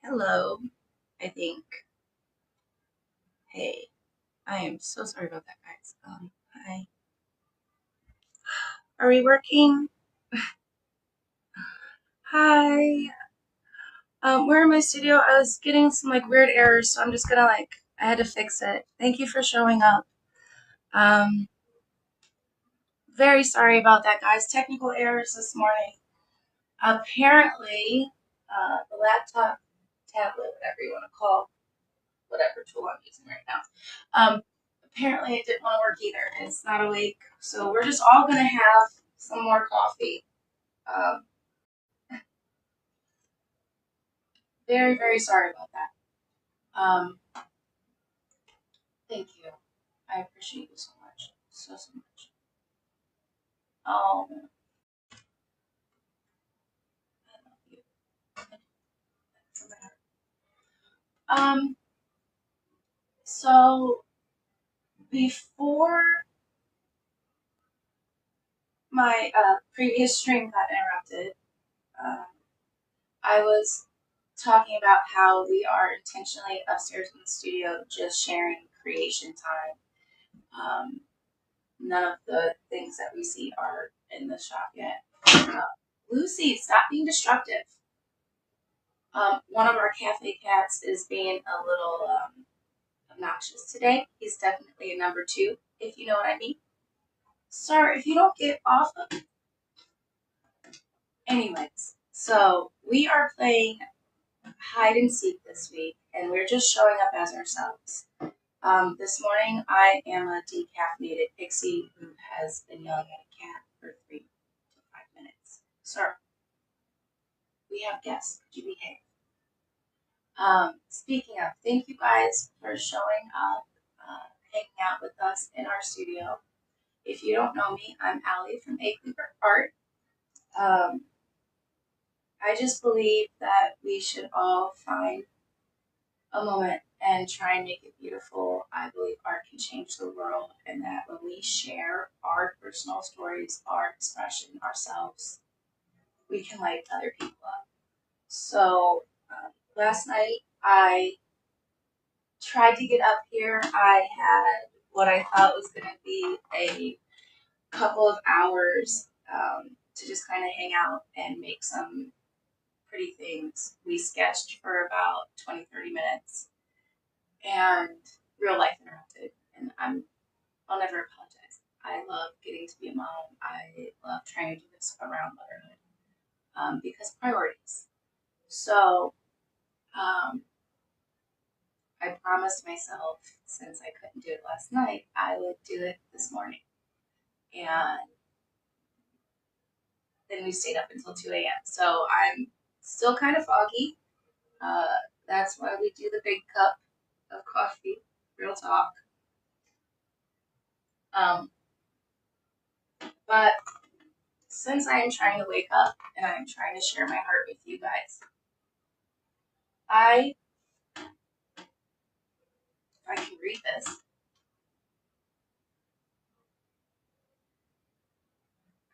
Hello, I think. Hey, I am so sorry about that, guys. Hi. Are we working? Hi. We're in my studio. I was getting some weird errors, so I'm just gonna I had to fix it. Thank you for showing up. Um, very sorry about that, guys. Technical errors this morning. Apparently, the laptop, tablet, whatever you want to call, whatever tool I'm using right now. Apparently it didn't want to work either. It's not awake. So we're just all gonna have some more coffee. Um, very, very sorry about that. Thank you. I appreciate you so much. So, so much. Oh, I love you. Um, so before my previous stream got interrupted, uh, I was talking about how we are intentionally upstairs in the studio just sharing creation time. None of the things that we see are in the shop yet. Lucy, stop being destructive. One of our cafe cats is being a little obnoxious today. He's definitely a number two, if you know what I mean. Sir, if you don't get off of... Anyways, so we are playing hide and seek this week, and we're just showing up as ourselves. This morning, I am a decaffeinated pixie who has been yelling at a cat for 3 to 5 minutes. Sir, we have guests. Could you behave? Speaking of, thank you guys for showing up, hanging out with us in our studio. If you don't know me, I'm Allie from Acre Art. Um, I just believe that we should all find a moment and try and make it beautiful. I believe art can change the world, and that when we share our personal stories, our expression, ourselves, we can light other people up. So last night I tried to get up here. I had what I thought was going to be a couple of hours to just kind of hang out and make some pretty things. We sketched for about 20-30 minutes, and real life interrupted. And I'll never apologize. I love getting to be a mom. I love trying to do this around motherhood because priorities. So I promised myself, since I couldn't do it last night, I would do it this morning. And then we stayed up until 2 a.m. So I'm still kind of foggy. Uh, that's why we do the big cup of coffee, real talk. But since I am trying to wake up and I'm trying to share my heart with you guys, if I can read this,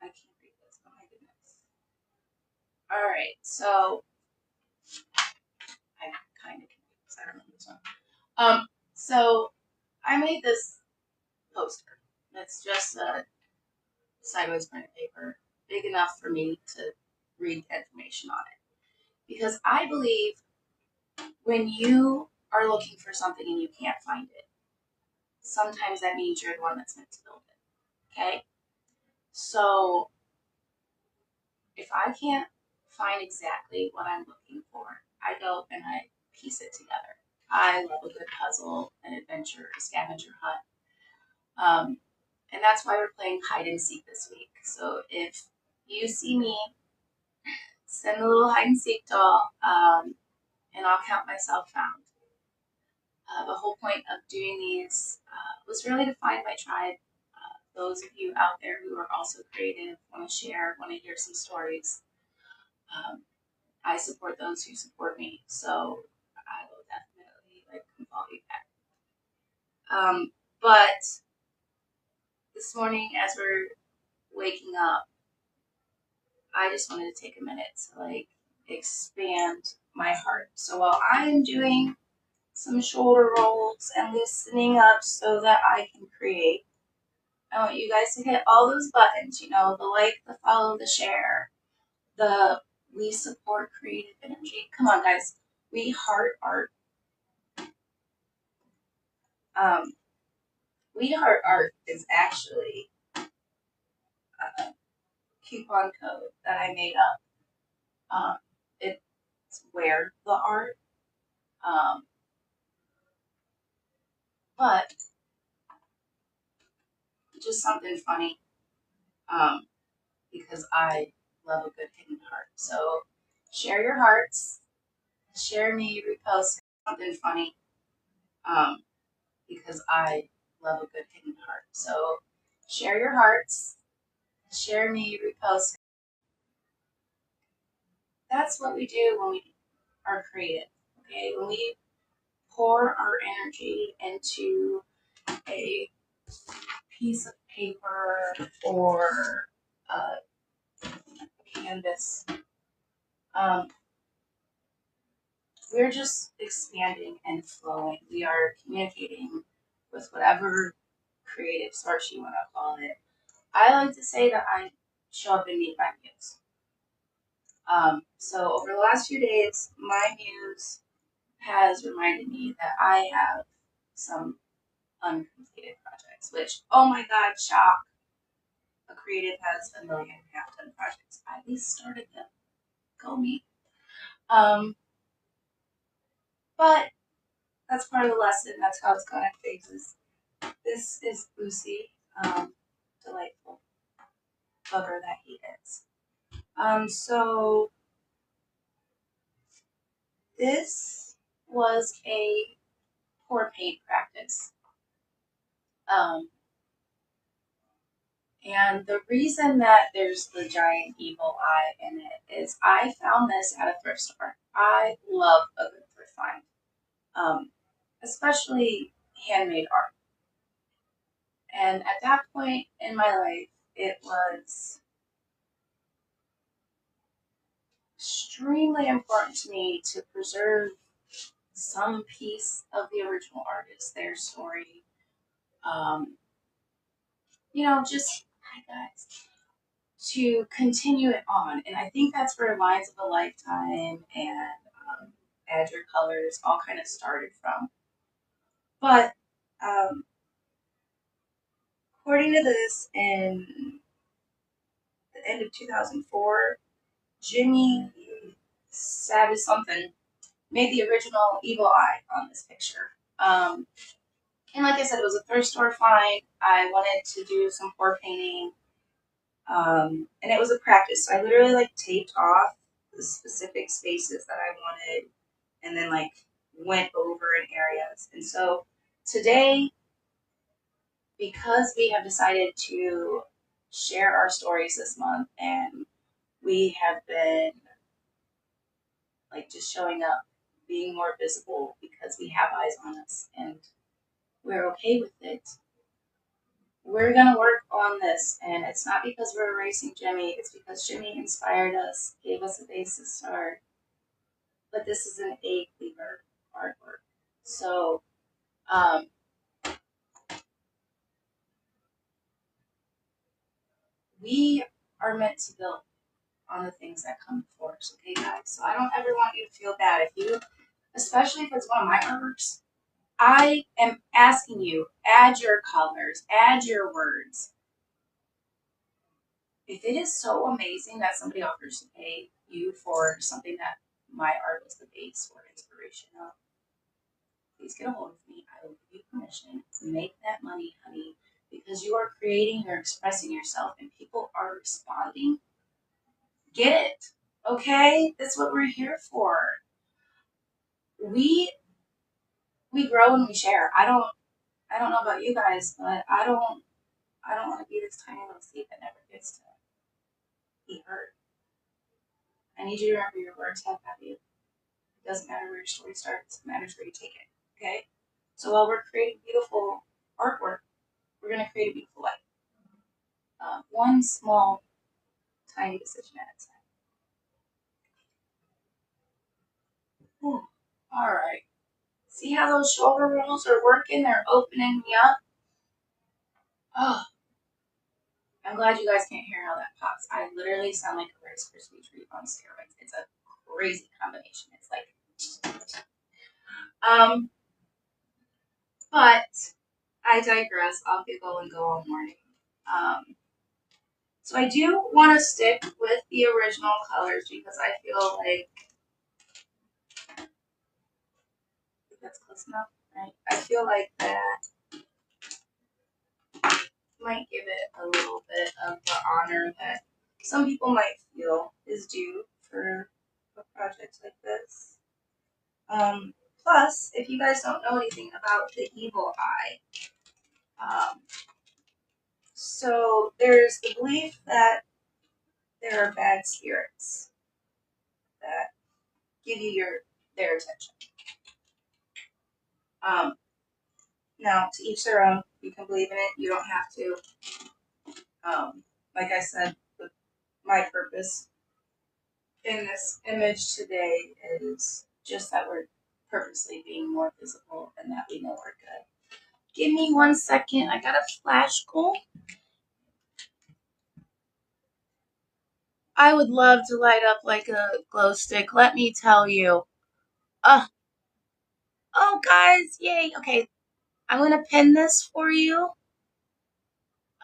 I can't read this, oh my goodness. All right, so I kind of can read this, I remember this one. So I made this poster. It's just a sideways printed paper, big enough for me to read information on it. Because I believe when you are looking for something and you can't find it, sometimes that means you're the one that's meant to build it. Okay? So if I can't find exactly what I'm looking for, I go and I piece it together. I love a good puzzle, an adventure, a scavenger hunt. And that's why we're playing hide and seek this week. So if you see me, send a little hide and seek doll, and I'll count myself found. The whole point of doing these was really to find my tribe. Those of you out there who are also creative, want to share, want to hear some stories. I support those who support me, so I will definitely come follow you back. But this morning, as we're waking up, I just wanted to take a minute to expand my heart. So while I am doing some shoulder rolls and listening up so that I can create, I want you guys to hit all those buttons, you know, the like, the follow, the share, the we support creative energy. Come on, guys. We heart art. We heart art is actually a coupon code that I made up. It's where the art. But just something funny. Because I love a good hidden heart. So share your hearts. Share me, repost something funny. Because I love a good hidden heart. So share your hearts. Share me, repost. That's what we do when we are creative. Okay, when we pour our energy into a piece of paper or a canvas, we're just expanding and flowing. We are communicating with whatever creative source you want to call it. I like to say that I show up and meet my muse. So over the last few days, my muse has reminded me that I have some uncompleted projects, which, oh my God, shock. A creative has a million half-done projects. I at least started them. Go me. But that's part of the lesson. That's how it's gone in phases. This is Lucy, delightful bugger that he is. So this was a pour paint practice. And the reason that there's the giant evil eye in it is I found this at a thrift store. I love a good thrift find, especially handmade art. And at that point in my life, it was extremely important to me to preserve some piece of the original artist, their story. Just, hi guys, to continue it on. And I think that's where Lines of a Lifetime and Add Your Colors all kind of started from. But according to this, in the end of 2004, Jimmy Savage something made the original evil eye on this picture. And like I said, it was a thrift store find. I wanted to do some pour painting. And it was a practice. So I literally taped off the specific spaces that I wanted and then went over in areas. And so today, because we have decided to share our stories this month and we have been just showing up, being more visible because we have eyes on us and we're okay with it. We're going to work on this, and it's not because we're erasing Jimmy, it's because Jimmy inspired us, gave us a base to start. But this is an 8-lever artwork. So, we are meant to build on the things that come before us, okay, guys? So I don't ever want you to feel bad. Especially if it's one of my artworks, I am asking you, add your colors, add your words. If it is so amazing that somebody offers to pay you for something that my art was the base or inspiration of, please get a hold of me. I will give you permission to make that money, honey, because you are creating, you're expressing yourself, and people are responding. Get it, okay? That's what we're here for. We grow and we share. I don't know about you guys, but I don't want to be this tiny little seed that never gets to be heard. I need you to remember your words have value. It doesn't matter where your story starts, it matters where you take it. Okay? So while we're creating beautiful artwork, we're going to create a beautiful life. One small, tiny decision at a time. See how those shoulder rolls are working? They're opening me up. Oh, I'm glad you guys can't hear how that pops. I literally sound like a Rice Krispie treat on steroids. It's a crazy combination. It's like, but I digress. I'll giggle and go all morning. So I do want to stick with the original colors because I feel like that's close enough, right? I feel like that might give it a little bit of the honor that some people might feel is due for a project like this. Plus, if you guys don't know anything about the evil eye, so there's the belief that there are bad spirits that give you their attention. Now, to each their own. You can believe in it. You don't have to. Like I said, my purpose in this image today is just that we're purposely being more visible and that we know we're good. Give me 1 second. I got a flash goal. I would love to light up like a glow stick. Let me tell you. Oh, guys, yay. Okay, I'm going to pin this for you.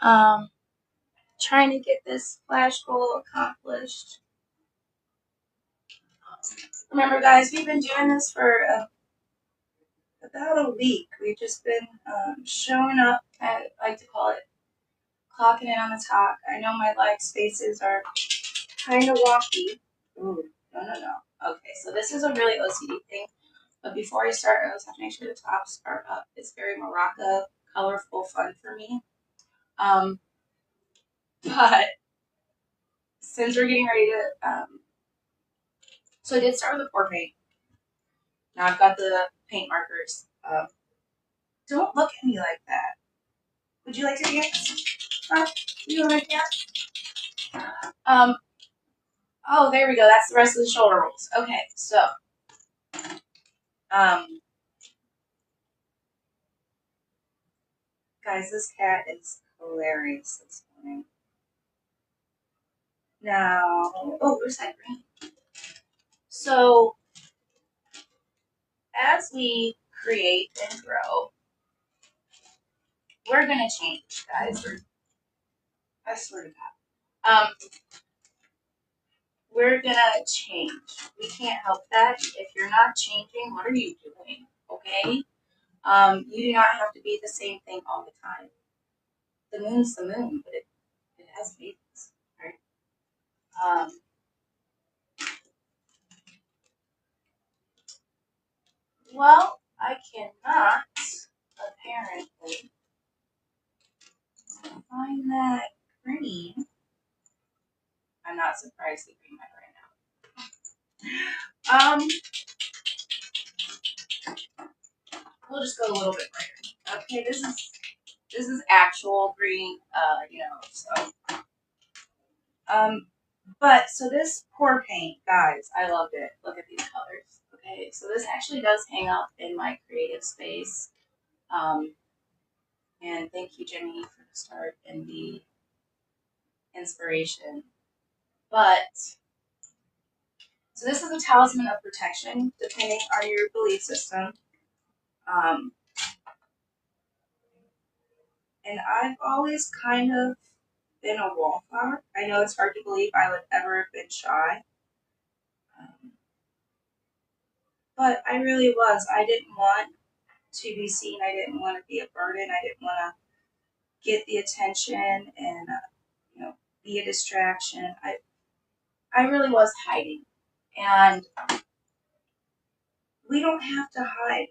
Trying to get this flash goal accomplished. Remember, guys, we've been doing this for about a week. We've just been showing up, I like to call it clocking in on the talk. I know my live spaces are kind of wonky. Ooh, no. Okay, so this is a really OCD thing. But before I start, I always have to make sure the tops are up. It's very Morocco, colorful, fun for me. But since we're getting ready to, so I did start with a pour paint. Now I've got the paint markers. Don't look at me like that. Would you like to dance? Huh? You want to dance? Oh, there we go. That's the rest of the shoulder rolls. Okay, so, guys, this cat is hilarious this morning. Now, oh, where's that green? So, as we create and grow, we're gonna change, guys. I swear to God. We're gonna change. We can't help that. If you're not changing, what are you doing? Okay? You do not have to be the same thing all the time. The moon's the moon, but it has phases, right? Well, I cannot apparently find that green. I'm not surprised the green might right now. We'll just go a little bit brighter. Okay, this is actual green, so. But so this pour paint, guys, I loved it. Look at these colors. Okay, so this actually does hang up in my creative space. And thank you, Jenny, for the start and the inspiration. But so this is a talisman of protection, depending on your belief system. And I've always kind of been a wallflower. I know it's hard to believe I would ever have been shy. But I really was. I didn't want to be seen. I didn't want to be a burden. I didn't want to get the attention and, be a distraction. I really was hiding. And we don't have to hide.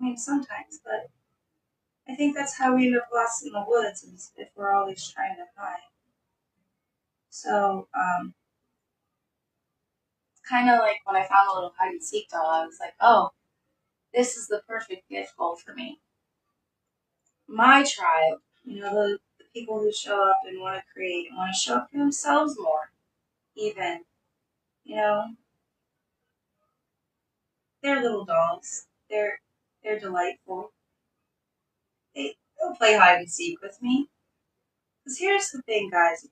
I mean, sometimes, but I think that's how we end up lost in the woods, is if we're always trying to hide. So, it's kind of like when I found the little hide and seek doll, I was like, oh, this is the perfect gift goal for me. My tribe, the people who show up and want to create and want to show up for themselves more, even, they're little dolls. They're delightful. They'll play hide and seek with me. Because here's the thing, guys.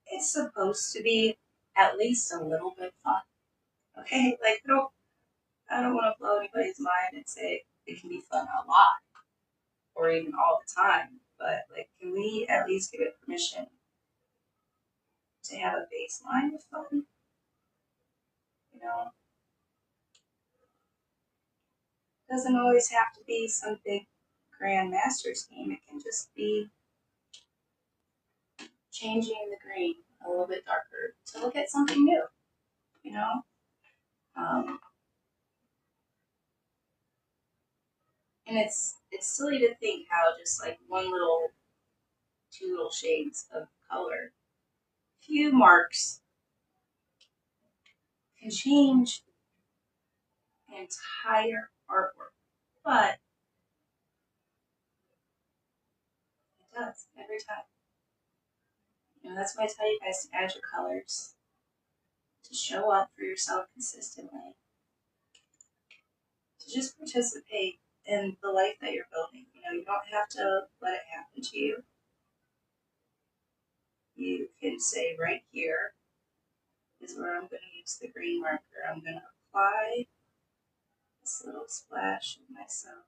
It's supposed to be at least a little bit fun. Okay? Like, I don't want to blow anybody's mind and say it can be fun a lot or even all the time. But, like, can we at least give it permission to have a baseline of fun? You know? It doesn't always have to be some big grand master scheme. It can just be changing the green a little bit darker to look at something new, you know? Um, and it's silly to think how just like two little shades of color, few marks can change an entire artwork. But it does every time. You know, that's why I tell you guys to add your colors, to show up for yourself consistently, to just participate in the life that you're building. You know, you don't have to let it happen to you. You can say right here is where I'm going to use the green marker. I'm going to apply this little splash of myself.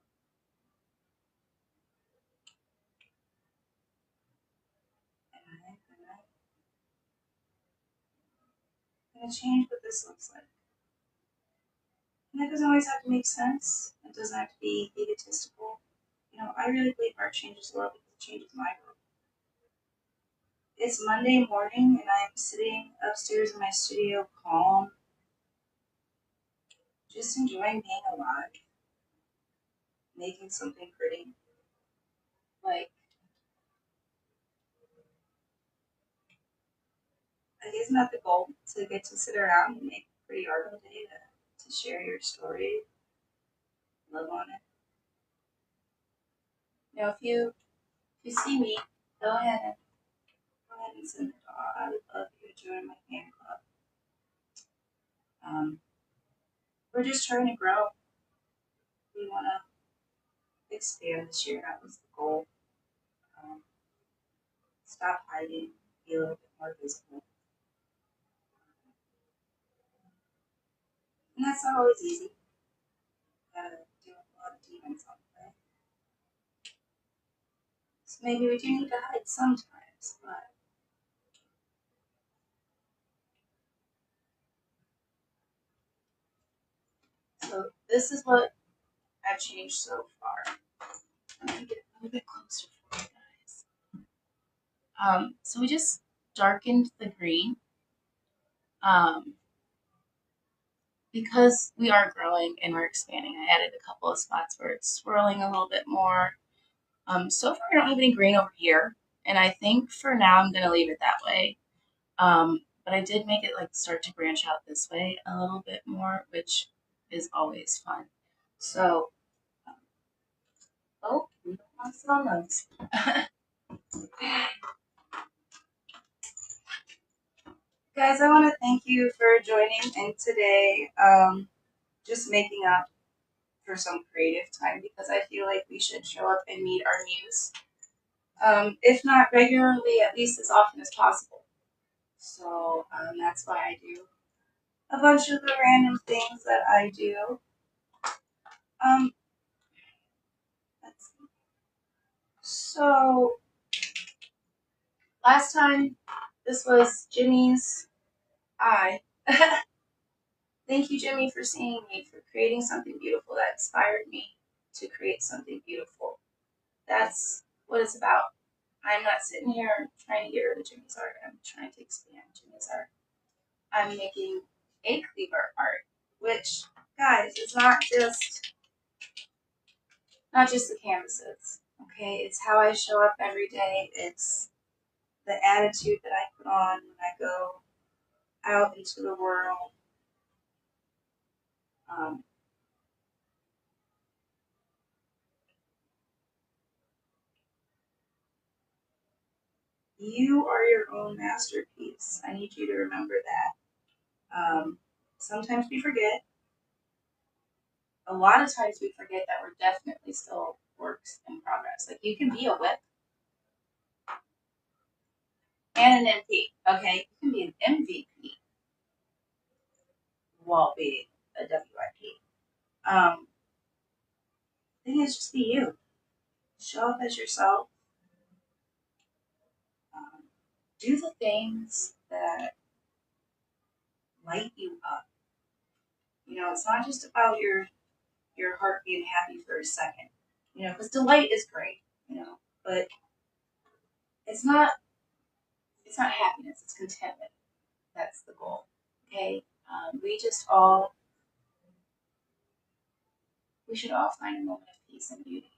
And I'm going to change what this looks like. And that doesn't always have to make sense. It doesn't have to be egotistical. You know, I really believe art changes the world because it changes my world. It's Monday morning and I'm sitting upstairs in my studio calm, just enjoying being alive, making something pretty. Like, isn't that the goal? To get to sit around and make pretty art all day, to share your story, live on it. You know, if you see me, go ahead and send it off. I would love you to join my fan club. We're just trying to grow. We want to expand this year. That was the goal. Um, Stop hiding, be a little bit more visible. And that's not always easy. Gotta deal with a lot of demons on the way. So maybe we do need to hide sometimes, but so this is what I've changed so far. I'm gonna get a little bit closer for you guys. So we just darkened the green. Because we are growing and we're expanding, I added a couple of spots where it's swirling a little bit more. So far, I don't have any green over here, and I think for now I'm gonna leave it that way. But I did make it like start to branch out this way a little bit more, which is always fun. So, oh, we don't want to smell those. Guys, I want to thank you for joining in today. Just making up for some creative time because I feel like we should show up and meet our muse. If not regularly, at least as often as possible. So that's why I do a bunch of the random things that I do. Let's see. So last time, this was Jimmy's eye. Thank you, Jimmy, for seeing me, for creating something beautiful that inspired me to create something beautiful. That's what it's about. I'm not sitting here trying to get rid of Jimmy's art. I'm trying to expand Jimmy's art. I'm making a cleaver art, which, guys, is not just the canvases. Okay, it's how I show up every day. It's the attitude that I put on when I go out into the world. You are your own masterpiece. I need you to remember that. Sometimes we forget. a lot of times we forget that we're definitely still works in progress. Like you can be a whip and an MP. Okay, you can be an MVP while being a WIP. The thing is, just be you. Show up as yourself. Um, do the things that light you up. You know, it's not just about your heart being happy for a second. You know, because delight is great. You know, but it's not happiness. It's contentment. That's the goal. Okay. We just all we should all find a moment of peace and beauty.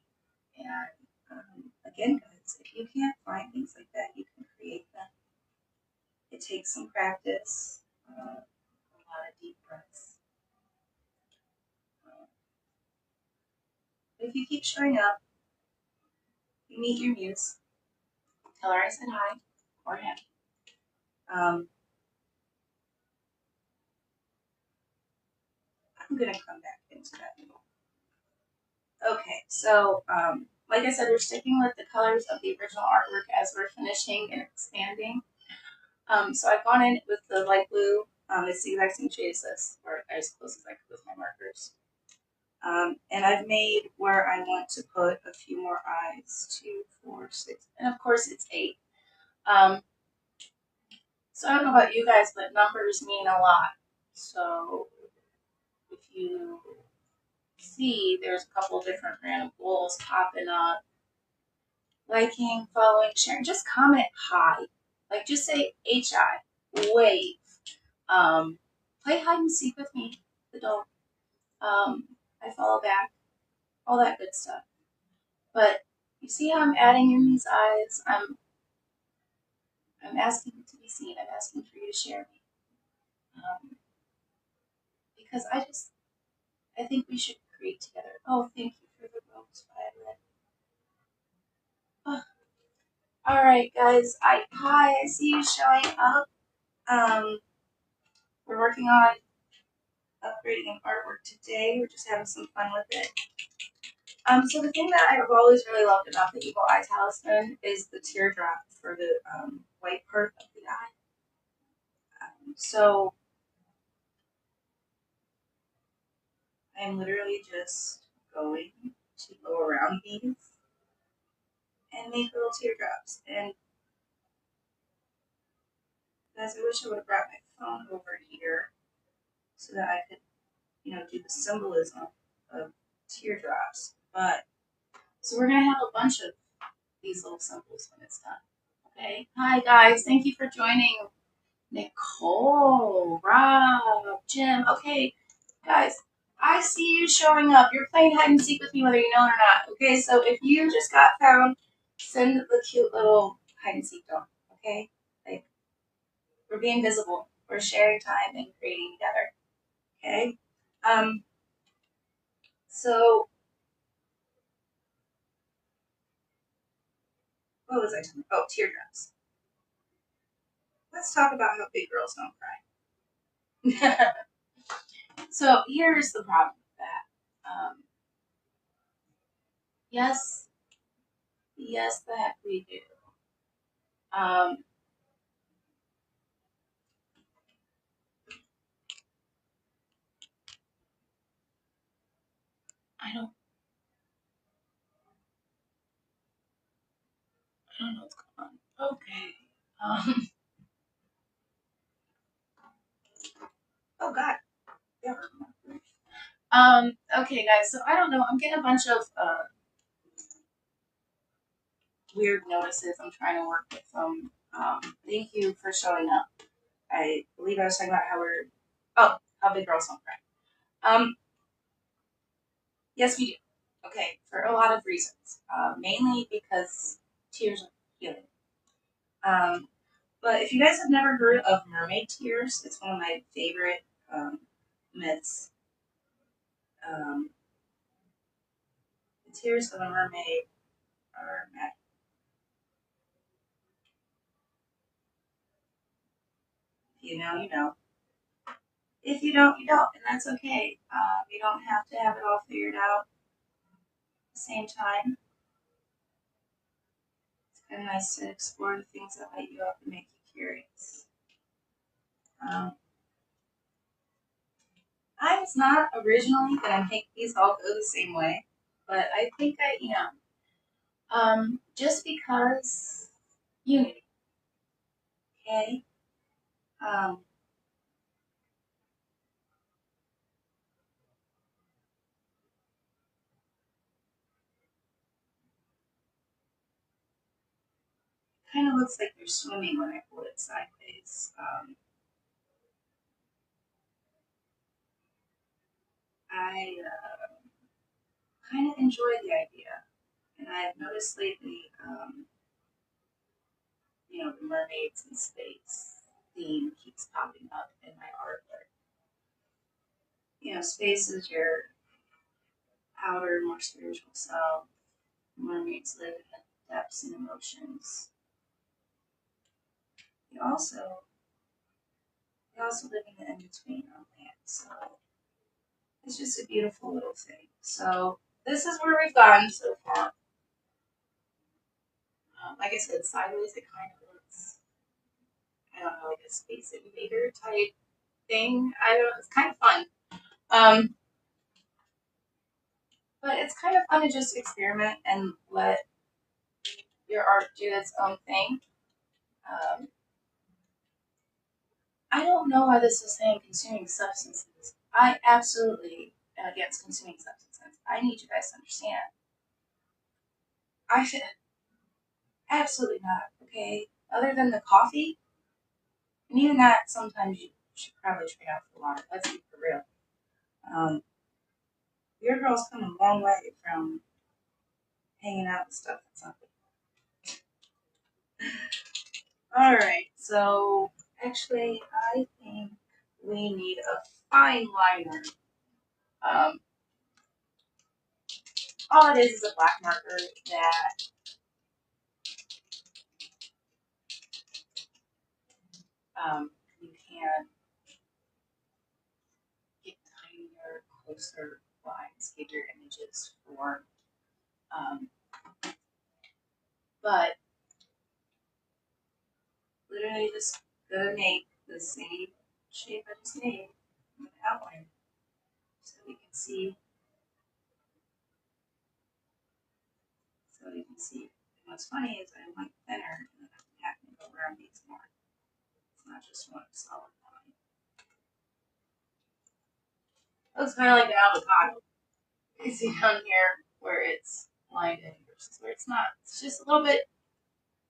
And again, guys, if you can't find things like that, you can create them. It takes some practice, a lot of deep breaths. But if you keep showing up, you meet your muse. Tell her I said hi, or him. I'm gonna come back into that middle. Okay, so like I said, we're sticking with the colors of the original artwork as we're finishing and expanding. So I've gone in with the light blue. It's the exact same shade as this, or as close as I could with my markers. And I've made where I want to put a few more eyes, 2, 4, 6, and of course it's 8. So I don't know about you guys, but numbers mean a lot. So if you see, there's a couple different random goals popping up. Liking, following, sharing. Just comment hi. Like just say HI. Wave. Play hide and seek with me, the dog. I follow back. All that good stuff. But you see how I'm adding in these eyes? I'm asking to be seen. I'm asking for you to share me. Because I think we should create together. Oh, thank you for the rose, Violet. Oh. All right, guys. Hi. I see you showing up. We're working on upgrading artwork today. We're just having some fun with it. So the thing that I've always really loved about the Eagle Eye Talisman is the teardrop for the white part of the eye. So I'm literally just going to go around these and make little teardrops. And guys, I wish I would have brought my phone over here so that I could, do the symbolism of teardrops. But so we're gonna have a bunch of these little symbols when it's done. Okay. Hi guys, thank you for joining. Nicole, Rob, Jim. Okay, guys, I see you showing up. You're playing hide and seek with me whether you know it or not. Okay, so if you just got found, send the cute little hide and seek doll. Okay? Like, we're being visible. We're sharing time and creating together. Okay? So what was I talking about? Oh, teardrops. Let's talk about how big girls don't cry. So here's the problem with that. Yes, the heck we do. Um, I don't know what's going on. Okay. Oh God. Yeah. Okay, guys. So I don't know. I'm getting a bunch of weird notices. I'm trying to work with them. Thank you for showing up. I believe I was talking about how big girls don't cry. Yes, we do. Okay, for a lot of reasons. Mainly because tears are healing. But if you guys have never heard of mermaid tears, it's one of my favorite myths. Um, the tears of a mermaid are magic. If you know, you know. If you don't, you don't, and that's okay. You don't have to have it all figured out at the same time. It's kind of nice to explore the things that light you up and make you curious. I was not originally gonna make these all go the same way, but I think I am. Just because unity, okay? Um, Kind of looks like they're swimming when I pull it sideways. I kind of enjoy the idea, and I've noticed lately, the mermaids in space theme keeps popping up in my artwork. Space is your outer, more spiritual self. Mermaids live in the depths and emotions. You also, you also live in the in between on land, so it's just a beautiful little thing. So this is where we've gotten so far. Like I said, sideways it kind of looks, I don't know, like a space invader type thing. I don't know, it's kind of fun. Um, but it's kind of fun to just experiment and let your art do its own thing. Um, I don't know why this is saying consuming substances. I absolutely am against consuming substances. I need you guys to understand. I should absolutely not. Okay, other than the coffee, and even that, sometimes you should probably trade out for water. Let's be for real. Um, your girl's come a long way from hanging out with stuff that's not good. All right, so actually, I think we need a fine liner. Um, all it is a black marker that you can get tinier, closer lines, get your images for. Um, but literally just gonna make the same shape I just made with the outline so we can see. So you can see. And what's funny is I went thinner and then I'm having to go around these more. It's not just one solid line. It looks kind of like an avocado. You see down here where it's lined in versus where it's not. It's just a little bit,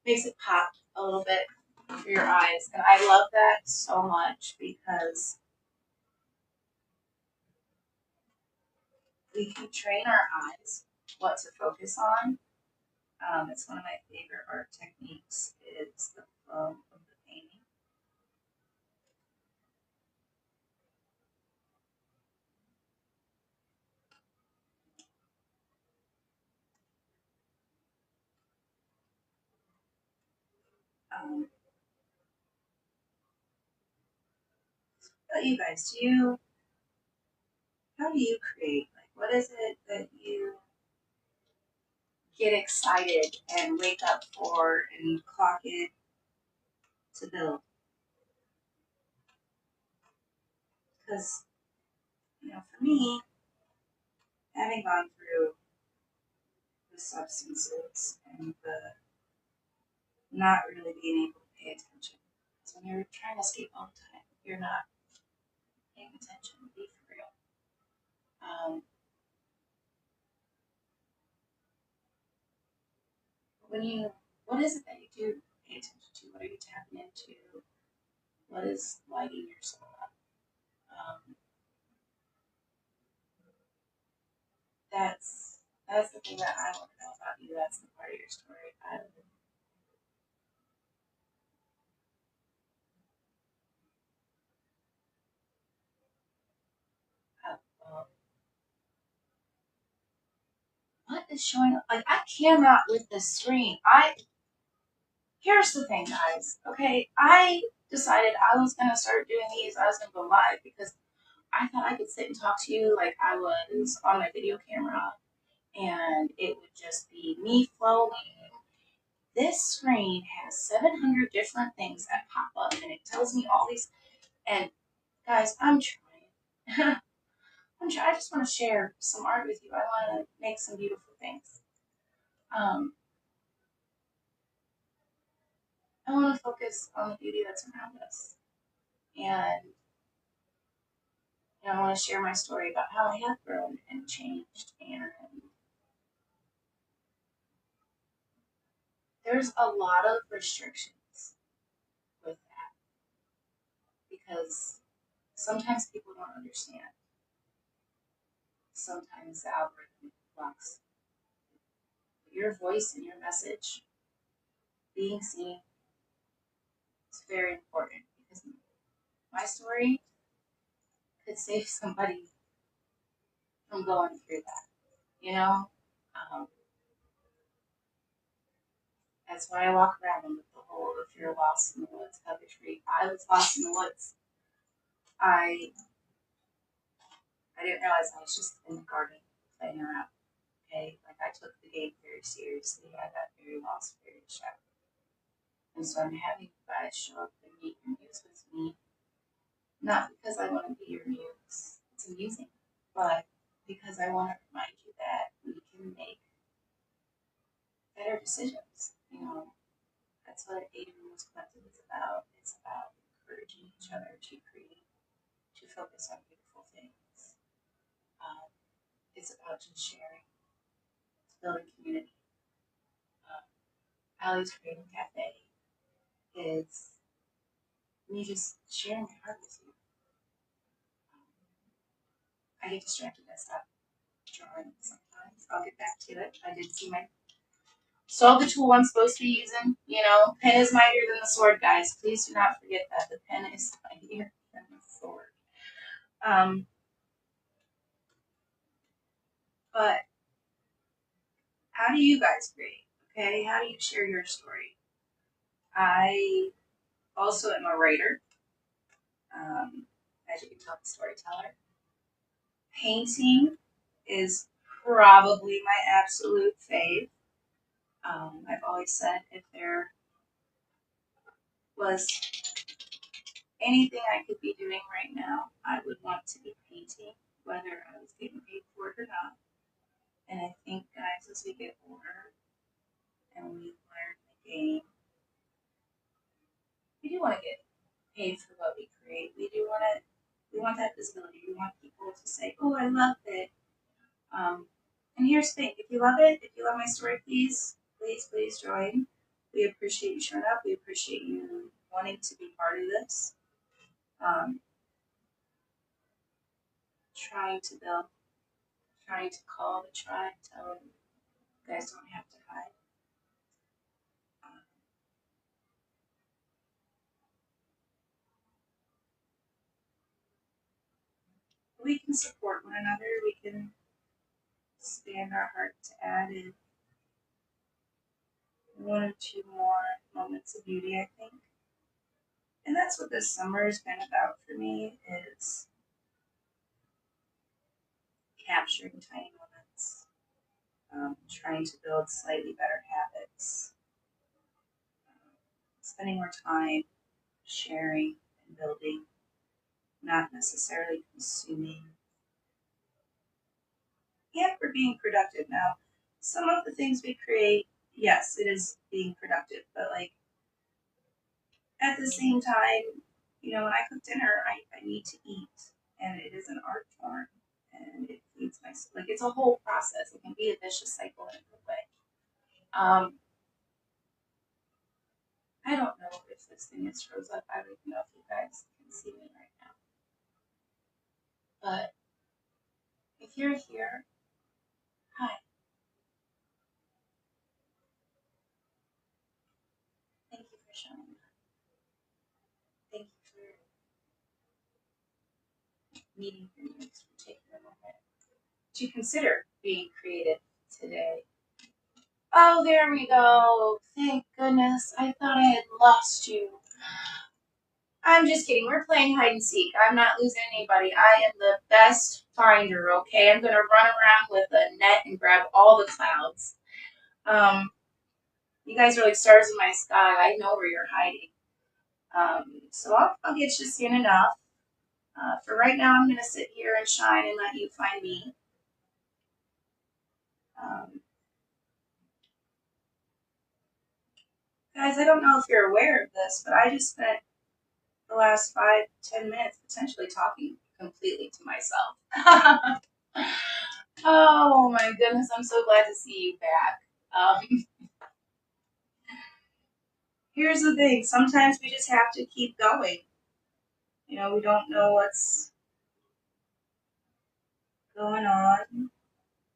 makes it pop a little bit for your eyes. And I love that so much because we can train our eyes what to focus on. It's one of my favorite art techniques is the flow of the painting. Um, but you guys, how do you create? Like, what is it that you get excited and wake up for and clock in to build? Because, for me, having gone through the substances and the not really being able to pay attention. So when you're trying to escape all the time, you're not paying attention. Be for real. Um, when you, what is it that you do pay attention to? What are you tapping into? What is lighting your soul up? That's the thing that I want to know about you. That's the part of your story. Uh, what is showing up? Like I cannot with this screen. Here's the thing, guys. Okay, I decided I was gonna start doing these. I was gonna go live because I thought I could sit and talk to you like I was on my video camera and it would just be me flowing. This screen has 700 different things that pop up and it tells me all these. And guys, I'm trying. I just want to share some art with you. I want to make some beautiful things. Um, I want to focus on the beauty that's around us. And I want to share my story about how I have grown and changed. And there's a lot of restrictions with that because sometimes people don't understand. Sometimes the algorithm blocks your voice and your message being seen. Is very important because my story could save somebody from going through that. You know, um, that's why I walk around with the whole "if you're lost in the woods, hug a tree." I was lost in the woods. I I didn't realize I was just in the garden playing around. Okay, like I took the game very seriously. I got very lost, very distracted, and so I'm having you guys show up and meet your muse with me, not because I want to be your muse. It's amusing, but because I want to remind you that we can make better decisions. That's what Aiden was collective is about. It's about encouraging each other to create, to focus on beautiful things. Um, it's about just sharing, it's building community. Um, Allie's Creative Cafe is me just sharing my heart with you. I get distracted by stuff drawing sometimes. I'll get back to it. I did see my saw the tool I'm supposed to be using. Pen is mightier than the sword, guys. Please do not forget that the pen is mightier than the sword. But how do you guys create? Okay, how do you share your story? I also am a writer. As you can tell, I'm a storyteller. Painting is probably my absolute fave. I've always said if there was anything I could be doing right now, I would want to be painting, whether I was getting paid for it or not. And I think, guys, as we get older and we learn the game, we do want to get paid for what we create. We want that visibility. We want people to say, "Oh, I love it." And here's the thing: if you love it, if you love my story, please join. We appreciate you showing up. We appreciate you wanting to be part of this. Um, trying to build, trying to call the tribe, tell them you guys don't have to hide. Um, we can support one another. We can expand our heart to add in one or two more moments of beauty, I think. And that's what this summer has been about for me is capturing tiny moments, trying to build slightly better habits, spending more time sharing and building, not necessarily consuming. Yeah, we're being productive now. Some of the things we create, yes, it is being productive, but like at the same time, when I cook dinner, I need to eat, and it is an art form, and it feeds my soul. Like it's a whole process. It can be a vicious cycle in a good way. I don't know if this thing is froze up. I don't even know if you guys can see me right now. But if you're here, hi. Thank you for showing up. Thank you for meeting your needs, for taking a moment to consider being creative today. Oh, there we go. Thank goodness. I thought I had lost you. I'm just kidding. We're playing hide and seek. I'm not losing anybody. I am the best finder, okay? I'm going to run around with a net and grab all the clouds. You guys are like stars in my sky. I know where you're hiding. So I'll get you soon enough. For right now, I'm going to sit here and shine and let you find me. Guys, I don't know if you're aware of this, but I just spent the last 5-10 minutes potentially talking completely to myself. Oh my goodness, I'm so glad to see you back. Here's the thing, sometimes we just have to keep going. You know, we don't know what's going on,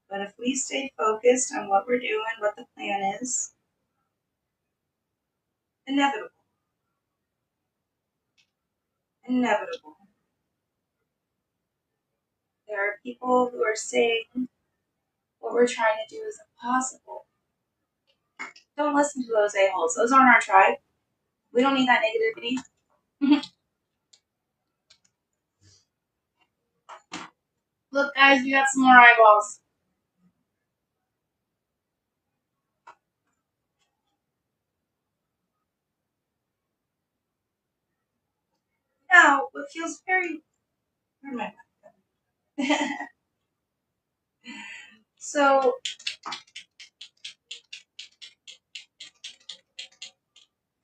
but if we stay focused on what we're doing, what the plan is, inevitable. Inevitable. There are people who are saying what we're trying to do is impossible. Don't listen to those a-holes. Those aren't our tribe. We don't need that negativity. Look, guys, we got some more eyeballs. Now, what feels very... Where am I? So,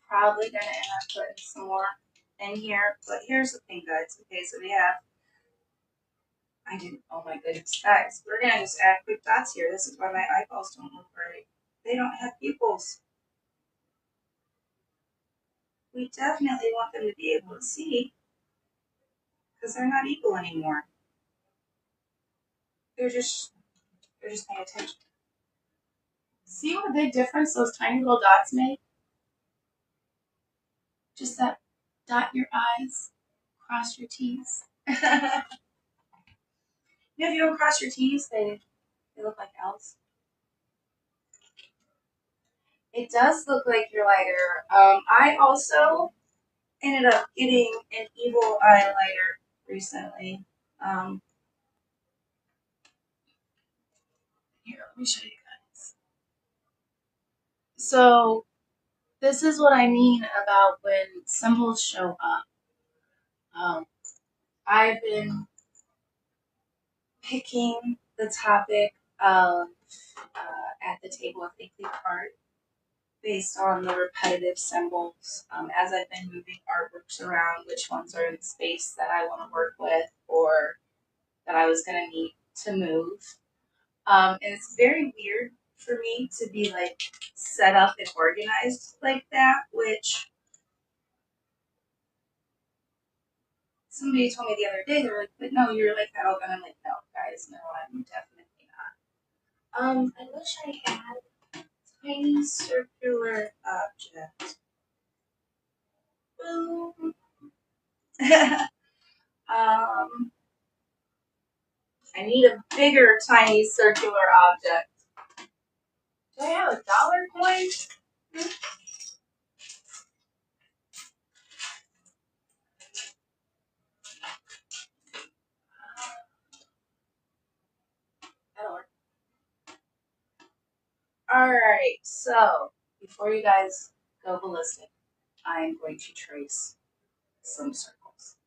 probably going to end up putting some more in here. But here's the thing, guys. Okay, so we have... Oh my goodness, guys. We're going to just add quick dots here. This is why my eyeballs don't look right. They don't have pupils. We definitely want them to be able to see because they're not equal anymore. They're just paying attention. See what a big difference those tiny little dots make? Just that dot your I's, cross your T's. If you don't cross your T's, they look like L's. It does look like your lighter. I also ended up getting an evil eye lighter recently. Here, let me show you guys. So, this is what I mean about when symbols show up. I've been picking the topic of at the table of weekly art based on the repetitive symbols as I've been moving artworks around, which ones are in the space that I want to work with or that I was going to need to move. And it's very weird for me to be like set up and organized like that, which somebody told me the other day. They were like, but no, you're like that all. And I'm like, no, guys, no, I'm definitely not. I wish I had a tiny circular object. Boom. I need a bigger, tiny circular object. Do I have a dollar coin? That'll work. Alright, so before you guys go ballistic, I'm going to trace some circles.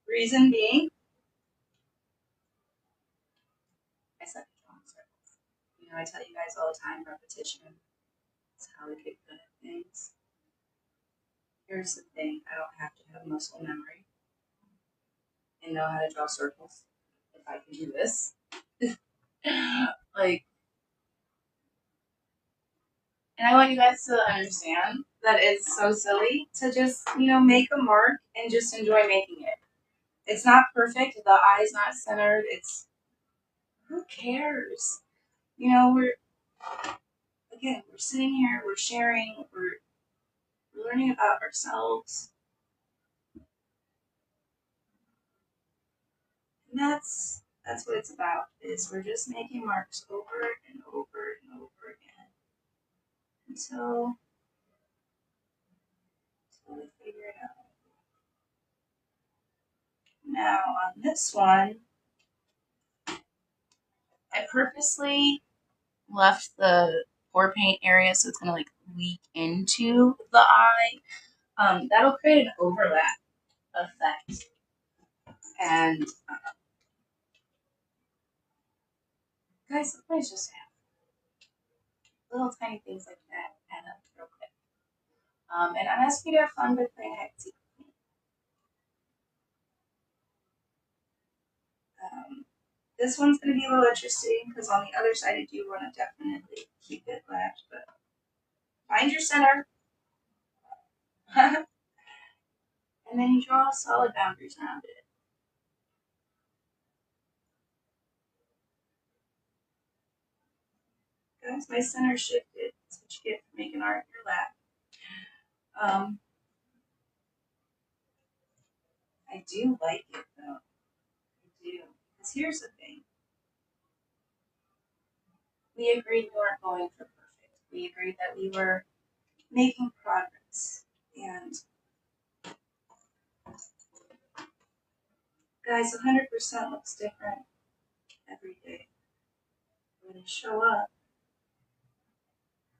Reason being, I suck at drawing circles. You know, I tell you guys all the time, repetition is how we get good at things. Here's the thing, I don't have to have muscle memory and know how to draw circles if I can do this. Like, and I want you guys to understand that it's so silly to just, make a mark and just enjoy making it. It's not perfect. The eye's not centered. Who cares? We're sitting here, we're sharing, we're learning about ourselves. And that's what it's about, is we're just making marks over and over and over again until totally figure it out. Now on this one, I purposely left the pour paint area so it's gonna like leak into the eye. That'll create an overlap effect. And guys, sometimes just have little tiny things like that add up real quick. And I'm asking you to have fun with playing hide and seek with me. This one's going to be a little interesting because on the other side I do want to definitely keep it left, but find your center. And then you draw solid boundaries around it. Guys, my center shifted. That's what you get for making art in your lap. I do like it though. I do. Because here's the thing. We agreed we weren't going for perfect. We agreed that we were making progress. And guys, 100% looks different every day. When you show up,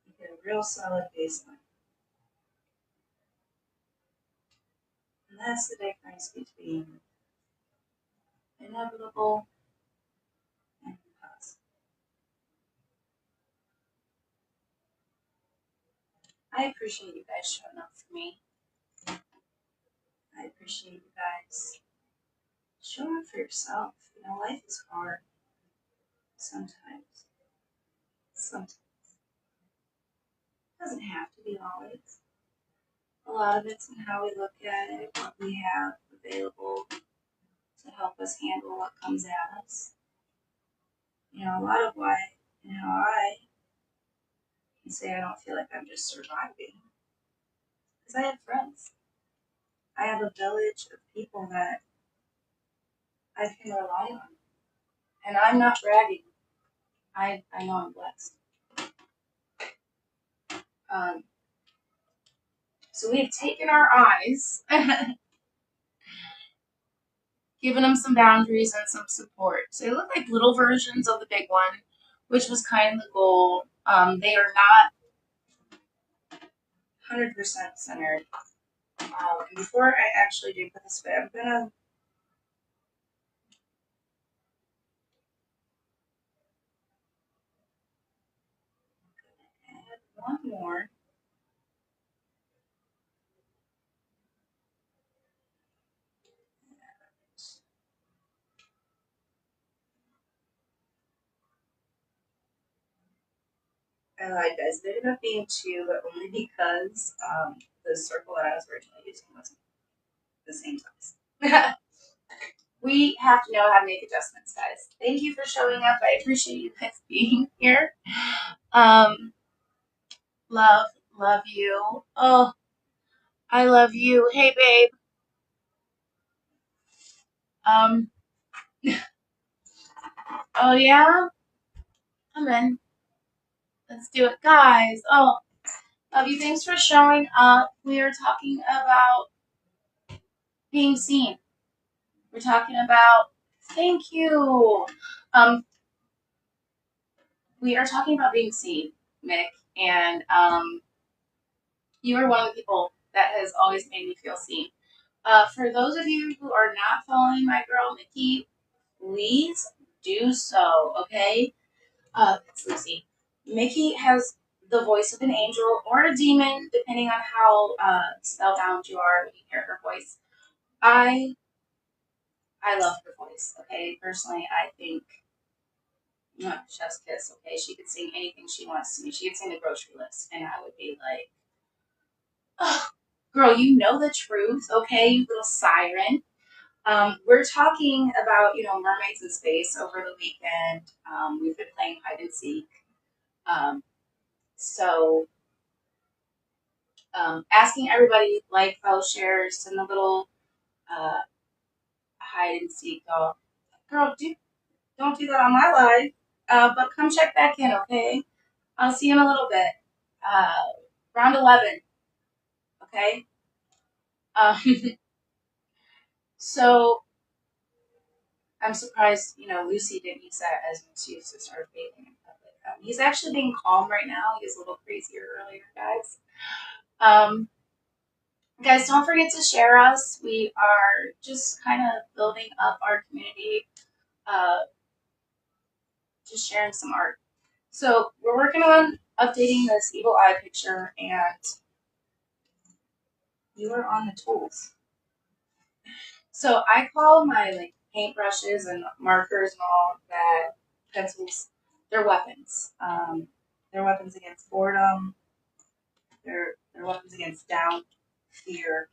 you get a real solid baseline. And that's the difference between inevitable and impossible. I appreciate you guys showing up for me. I appreciate you guys showing up for yourself. You know, life is hard sometimes. Sometimes. It doesn't have to be always. A lot of it's in how we look at it, what we have available to help us handle what comes at us. You know, a lot of why and how I can say I don't feel like I'm just surviving. Because I have friends. I have a village of people that I can rely on. And I'm not bragging. I know I'm blessed. So we've taken our eyes, given them some boundaries and some support. So they look like little versions of the big one, which was kind of the goal. They are not 100% centered. And before I actually do put this away, I'm gonna add one more. I lied, guys. It ended up being two, but only because the circle that I was originally using wasn't the same size. We have to know how to make adjustments, guys. Thank you for showing up. I appreciate you guys being here. Love you. Oh, I love you. Hey, babe. Um, oh yeah? Come in. Let's do it, guys. Oh, love you. Thanks for showing up. We are talking about being seen. We're talking about, thank you. We are talking about being seen, Mick, and you are one of the people that has always made me feel seen. For those of you who are not following my girl Mickey, please do so, okay? It's Lucy. Mickey has the voice of an angel or a demon, depending on how spellbound you are when you hear her voice. I love her voice, okay? Personally, I think, chef's kiss, okay? She could sing anything she wants to me. She could sing the grocery list, and I would be like, oh, girl, you know the truth, okay, you little siren. We're talking about, mermaids in space over the weekend. We've been playing hide and seek. So asking everybody, like, follow shares, send a little hide and seek. Girl, don't do that on my live. But come check back in, okay? I'll see you in a little bit. Round 11, okay? Um, so I'm surprised, Lucy didn't use that as an excuse to start bathing in public. He's actually being calm right now. He was a little crazier earlier, guys. Um, guys, don't forget to share us. We are just kind of building up our community, uh, just sharing some art. So we're working on updating this evil eye picture, and you are on the tools. So I call my paintbrushes and markers and all that, pencils, they're weapons. They're weapons against boredom. They're weapons against doubt, fear.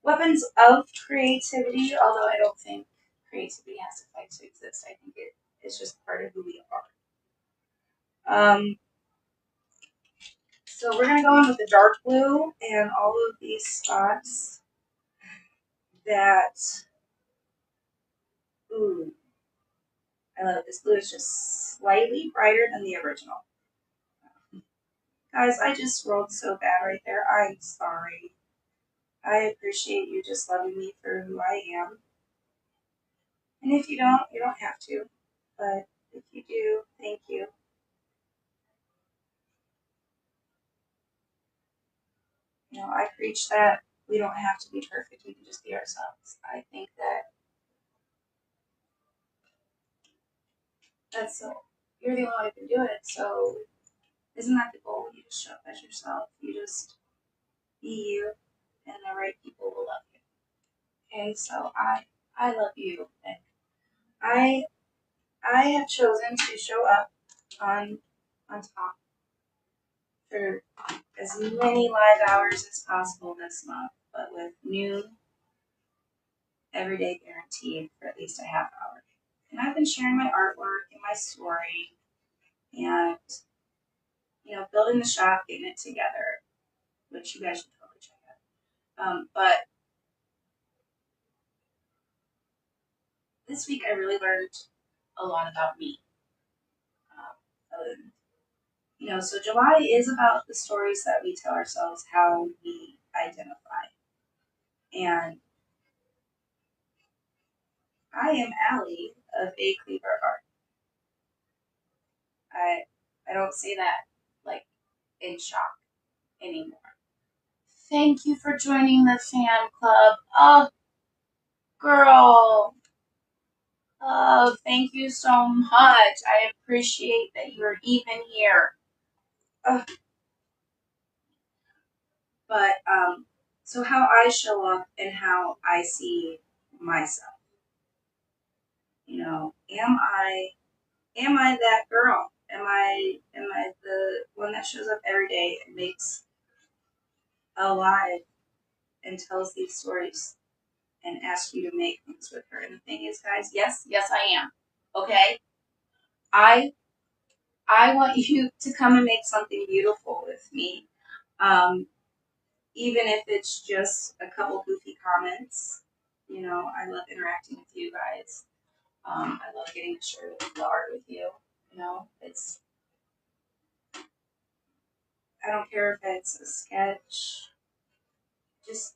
Weapons of creativity, although I don't think creativity has to fight to exist. I think it's just part of who we are. So we're going to go in with the dark blue and all of these spots that, ooh, I love it. This blue is just slightly brighter than the original. Guys, I just rolled so bad right there. I'm sorry. I appreciate you just loving me for who I am. And if you don't have to. But if you do, thank you. I preach that we don't have to be perfect. We can just be ourselves. I think that's so. You're the only one who can do it. So isn't that the goal? You just show up as yourself. You just be you, and the right people will love you. Okay, so I love you, and I I have chosen to show up on top for as many live hours as possible this month, but with new everyday guaranteed for at least a half hour. And I've been sharing my artwork and my story, and building the shop, getting it together, which you guys should totally check out. But this week I really learned a lot about me. So July is about the stories that we tell ourselves, how we identify. And I am Allie of A Cleaver Art. I don't say that like in shock anymore. Thank you for joining the fan club. Oh, girl. Oh, thank you so much. I appreciate that you're even here. But so how I show up and how I see myself. Am I that girl? Am I the one that shows up every day and makes alive and tells these stories and asks you to make things with her? And the thing is, guys, yes, I am. Okay? I want you to come and make something beautiful with me. Even if it's just a couple goofy comments. I love interacting with you guys. I love getting to share the art with you. I don't care if it's a sketch,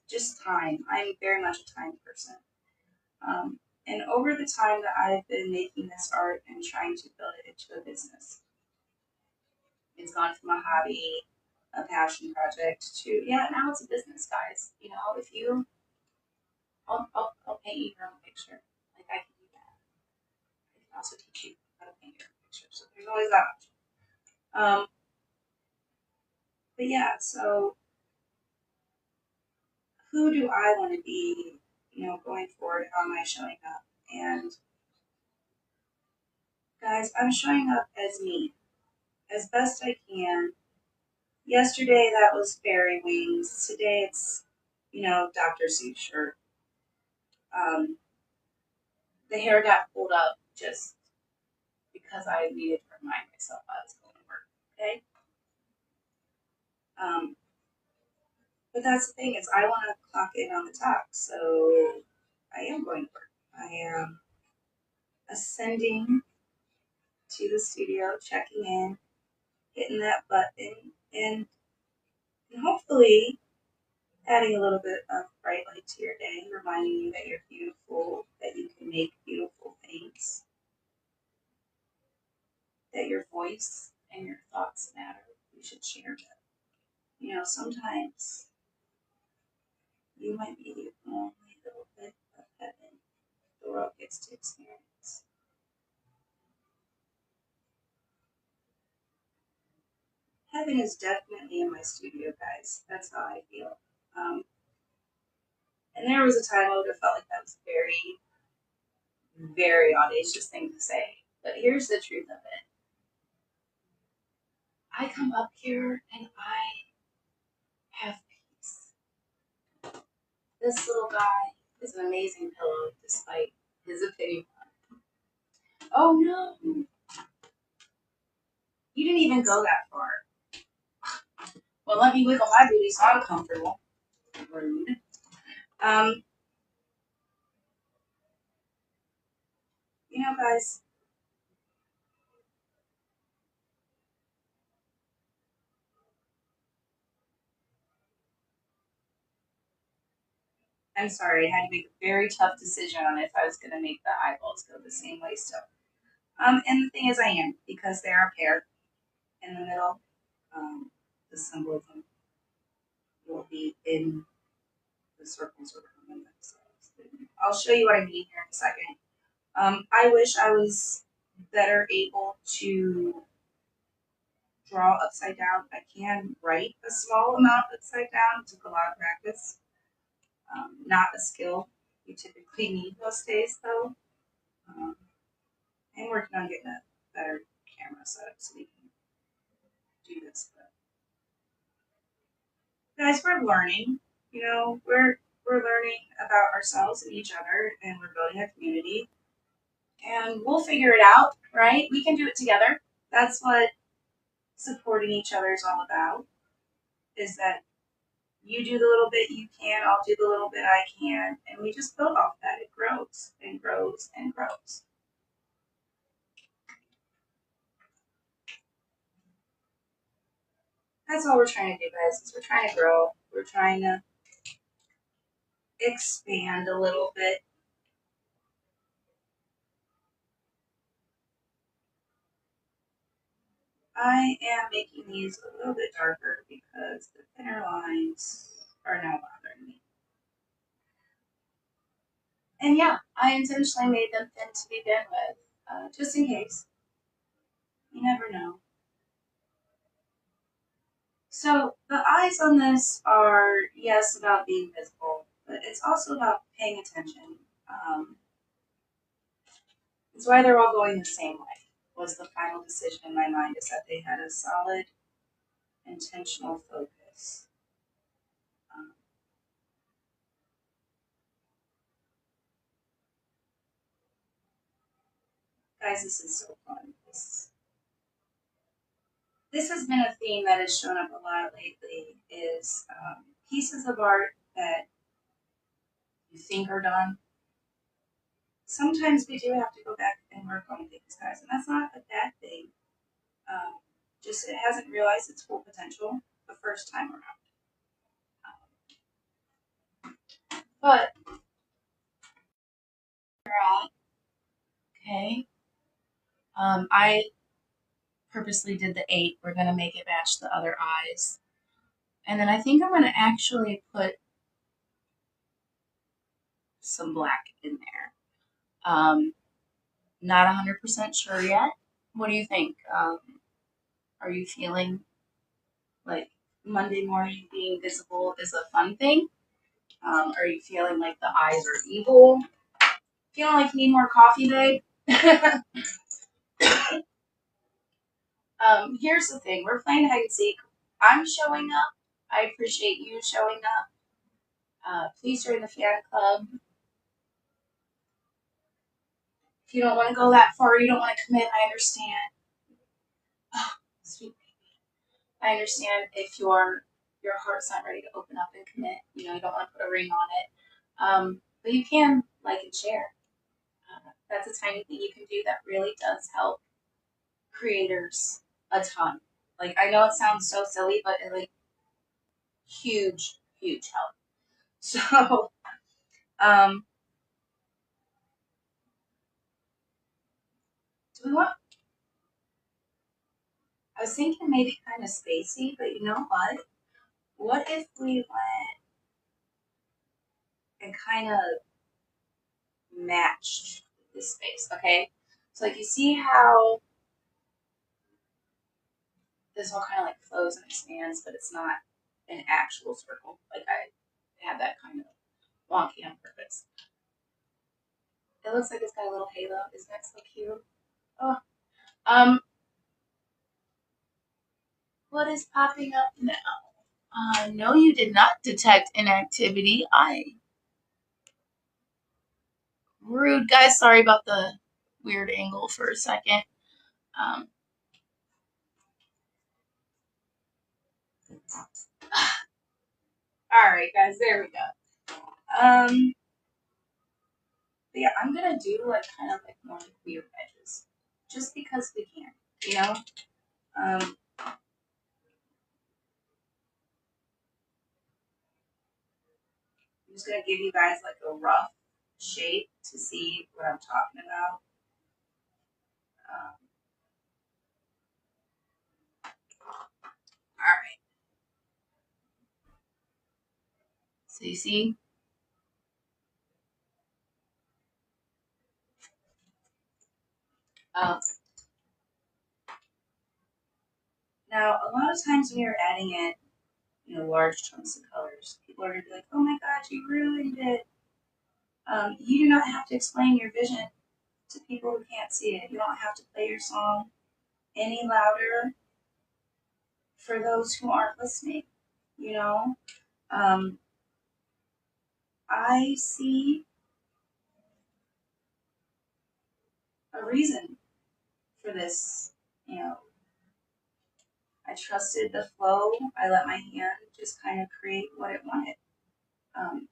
just time. I'm very much a time person. And over the time that I've been making this art and trying to build it into a business, it's gone from a hobby, a passion project to now it's a business, guys. If you, I'll paint you your own picture. Like I can do that. I can also teach you how to paint your own picture. So there's always that option. But yeah, so who do I want to be, going forward? How am I showing up? And guys, I'm showing up as me, as best I can. Yesterday that was fairy wings. Today it's, Dr. Seuss shirt. The hair got pulled up just because I needed to remind myself I was going to work. Okay. But that's the thing is I want to clock in on the top, so I am going to work. I am ascending to the studio, checking in, hitting that button, and And hopefully adding a little bit of bright light to your day, reminding you that you're beautiful, that you can make beautiful things, that your voice and your thoughts matter. You should share them. You know, sometimes you might be the only little bit of heaven the world gets to experience. Heaven is definitely in my studio, guys. That's how I feel. Um, and there was a time I would have felt like that was a very, very audacious thing to say. But here's the truth of it. I come up here and I have peace. This little guy is an amazing pillow, despite his opinion. Oh no, you didn't even go that far. Well, let me wiggle my booty so I'm comfortable. Rude. Um, guys, I'm sorry. I had to make a very tough decision on if I was going to make the eyeballs go the same way still. And the thing is, I am, because they're a pair in the middle. The symbolism will be in the circles around themselves. I'll show you what I mean here in a second. I wish I was better able to draw upside down. I can write a small amount upside down. It took a lot of practice. Not a skill you typically need most days, though. Um, I'm working on getting a better camera setup so we can do this. But guys, we're learning. We're learning about ourselves and each other, and we're building a community. And we'll figure it out, right? We can do it together. That's what supporting each other is all about. Is that you do the little bit you can, I'll do the little bit I can, and we just build off that. It grows and grows and grows. That's all we're trying to do, guys. Is we're trying to grow. We're trying to expand a little bit. I am making these a little bit darker because the thinner lines are now bothering me. And yeah, I intentionally made them thin to begin with, just in case. You never know. So the eyes on this are, yes, about being visible, but it's also about paying attention. It's why they're all going the same way. Was the final decision in my mind is that they had a solid, intentional focus. Um, Guys, this is so fun. This has been a theme that has shown up a lot lately. Is pieces of art that you think are done. Sometimes we do have to go back and work on things, guys, and that's not a bad thing. Um, just it hasn't realized its full potential the first time around. But okay. I purposely did the 8. We're gonna make it match the other eyes, and then I think I'm gonna actually put some black in there. Not 100% sure yet. What do you think? Are you feeling like Monday morning being visible is a fun thing? Are you feeling like the eyes are evil? Feeling like you need more coffee, babe? Here's the thing. We're playing hide and seek. I'm showing up. I appreciate you showing up. Please join the fan club. If you don't want to go that far, you don't want to commit, I understand. Oh, sweet baby. I understand if your heart's not ready to open up and commit. You don't want to put a ring on it. But you can like and share. That's a tiny thing you can do that really does help creators a ton. Like I know it sounds so silly, but huge, huge help. So, do we want, I was thinking maybe kind of spacey, but you know what? What if we went and kind of matched this space, okay? So like you see how this all kind of like flows and expands, but it's not an actual circle. Like I have that kind of wonky on purpose. It looks like it's got a little halo. Isn't that so cute? Oh, um, what is popping up now? No, you did not detect inactivity. Rude guys. Sorry about the weird angle for a second. Um, all right, guys. There we go. But yeah, I'm gonna do like kind of like more like weird edges, just because we can, you know. Um, I'm just gonna give you guys like a rough shape to see what I'm talking about. Um, all right. So you see, um, now a lot of times when you're adding in, you know, large chunks of colors, people are gonna be like, "Oh my God, you ruined it." You do not have to explain your vision to people who can't see it. You don't have to play your song any louder for those who aren't listening. You know, um, I see a reason for this. You know, I trusted the flow. I let my hand just kind of create what it wanted. Um,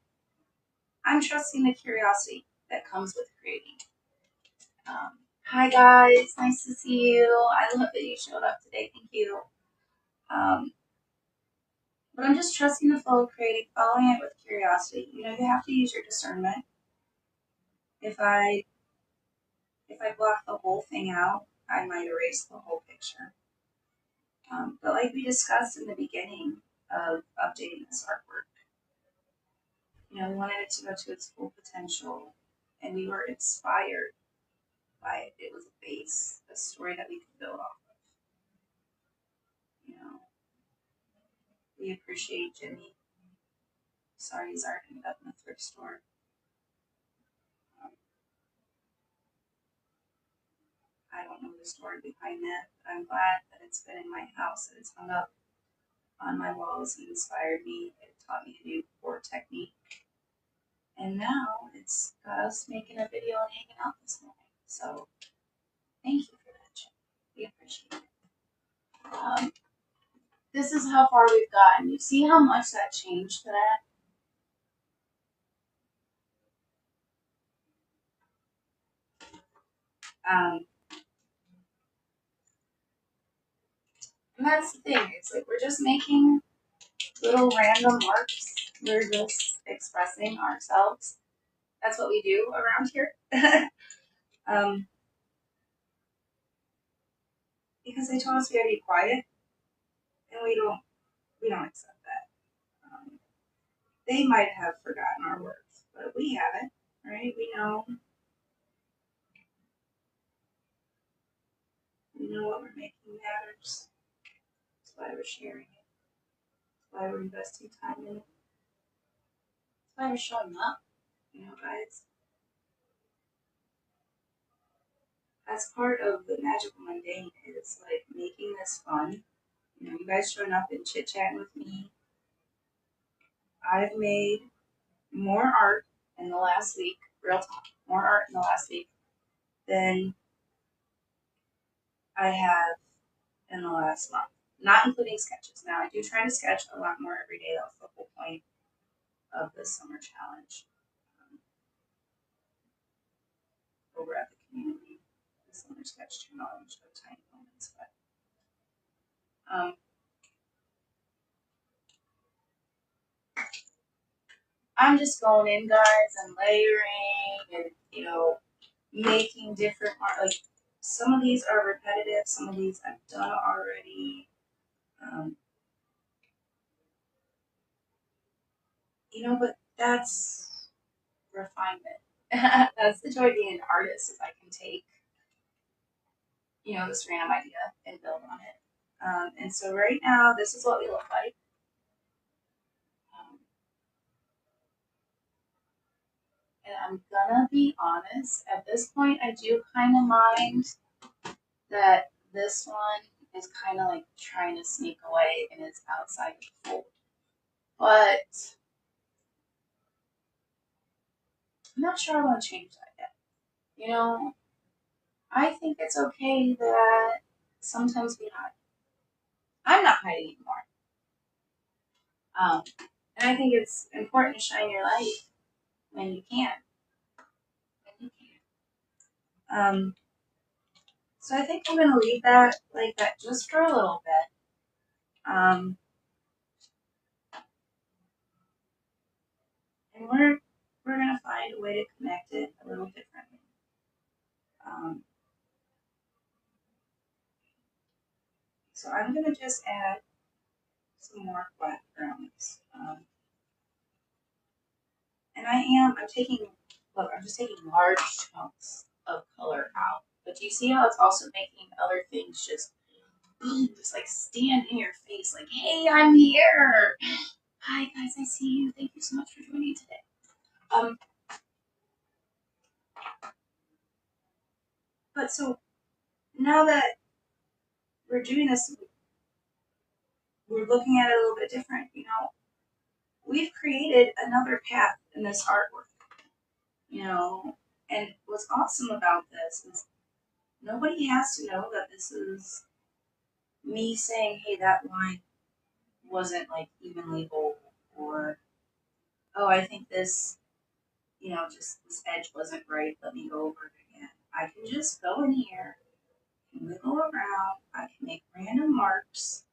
I'm trusting the curiosity that comes with creating. Hi guys, nice to see you. I love that you showed up today. Thank you. Um, but I'm just trusting the flow of creating, following it with curiosity. You know, you have to use your discernment. If I block the whole thing out, I might erase the whole picture. But like we discussed in the beginning of updating this artwork, you know, we wanted it to go to its full potential, and we were inspired by it. It was a base, a story that we could build off of. You know, we appreciate Jimmy. Sorry, his art ended up in the thrift store. Um, I don't know the story behind that, but I'm glad that it's been in my house, that it's hung up on my walls and inspired me. It taught me a new core technique. And now it's got us making a video and hanging out this morning. So thank you for that, Jim. We appreciate it. This is how far we've gotten. You see how much that changed to that? Um, and that's the thing. It's like we're just making little random marks. We're just expressing ourselves. That's what we do around here. um, because they told us we had to be quiet, and we don't accept that. They might have forgotten our words, but we haven't, right? We know what we're making matters. That's why we're sharing it. That's why we're investing time in it. That's why we're showing up. You know, guys. That's part of the magical mundane is like making this fun. You know, you guys showing up and chit chatting with me. I've made more art in the last week, real talk, more art in the last week than I have in the last month, not including sketches. Now, I do try to sketch a lot more every day. That's the whole point of the summer challenge over at the community, the summer sketch channel, and show tiny moments. But I'm just going in, guys, and layering and, making different art. Like, some of these are repetitive, some of these I've done already. Um, but that's refinement. That's the joy of being an artist, is I can take, this random idea and build on it. And so right now, this is what we look like. Um, and I'm gonna be honest, at this point, I do kind of mind that this one is kind of like trying to sneak away and is outside of the fold. But I'm not sure I want to change that yet. I think it's okay that sometimes we hide. I'm not hiding anymore. And I think it's important to shine your light when you can. Um, so I think I'm going to leave that like that just for a little bit. And we're going to find a way to connect it a little differently. So I'm going to just add some more black brownies. And I'm just taking large chunks of color out. But do you see how it's also making other things just boom, just like stand in your face, like, hey, I'm here. Hi guys, I see you. Thank you so much for joining today. But so now that we're doing this, we're looking at it a little bit different. We've created another path in this artwork. And what's awesome about this is nobody has to know that this is me saying, hey, that line wasn't like evenly bold, or oh, I think this, just this edge wasn't right. Let me go over it again. I can just go in here and wiggle around. I can make random marks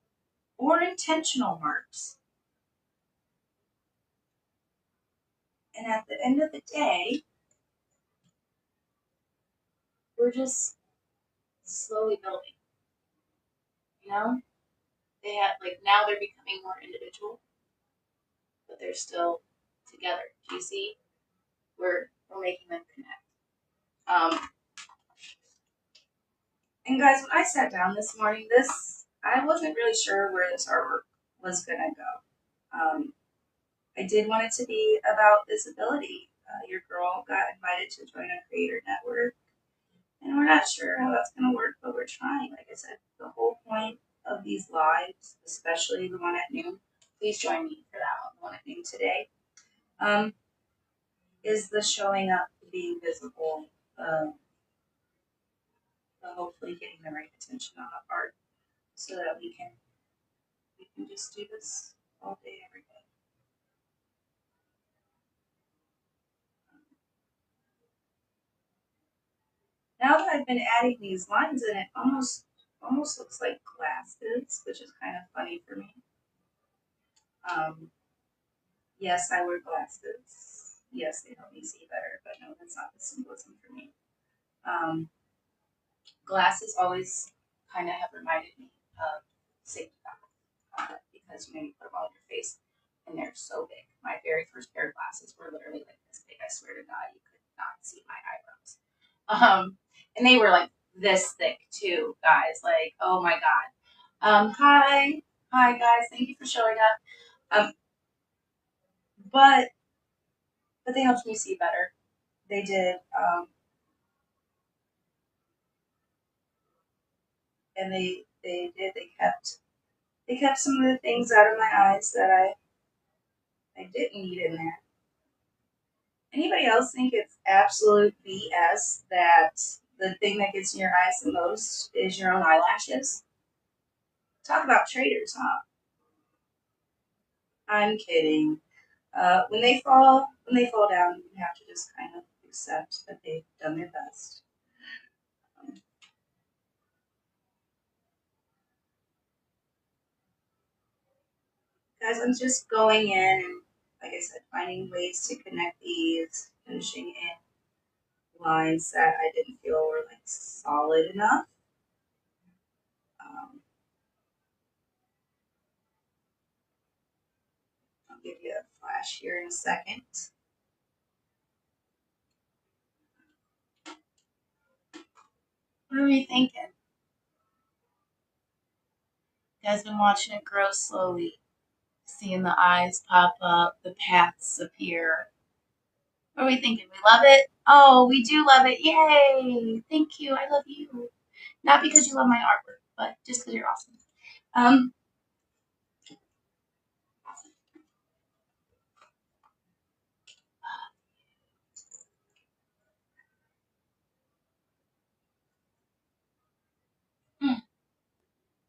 or intentional marks. And at the end of the day, we're just slowly building. They have now they're becoming more individual, but they're still together. Do you see? We're making them connect. And guys, when I sat down this morning, I wasn't really sure where this artwork was gonna go. I did want it to be about visibility. Your girl got invited to join a creator network, and we're not sure how that's gonna work, but we're trying. Like I said, the whole point of these lives, especially the one at noon, please join me for that one, the one at noon today, is the showing up, being visible, hopefully getting the right attention on the art, so that we can just do this all day, every day. Now that I've been adding these lines in, it almost looks like glasses, which is kind of funny for me. Yes, I wear glasses. Yes, they help me see better, but no, that's not the symbolism for me. Glasses always kind of have reminded me of safety goggles, because you put them on your face and they're so big. My very first pair of glasses were literally like this big. I swear to God, you could not see my eyebrows. And they were like this thick too, guys. Like, oh my God. Hi guys. Thank you for showing up. But they helped me see better. They did. And they did. They kept some of the things out of my eyes that I didn't need in there. Anybody else think it's absolute BS that the thing that gets in your eyes the most is your own eyelashes? Talk about traitors, huh? I'm kidding. When they fall down, you have to just kind of accept that they've done their best. Guys, I'm just going in, and like I said, finding ways to connect these, finishing in lines that I didn't feel were like solid enough. I'll give you a flash here in a second. What are we thinking? You guys been watching it grow slowly, seeing the eyes pop up, the paths appear. What are we thinking? We love it? Oh, we do love it. Yay! Thank you. I love you. Not because you love my artwork, but just because you're awesome. Um,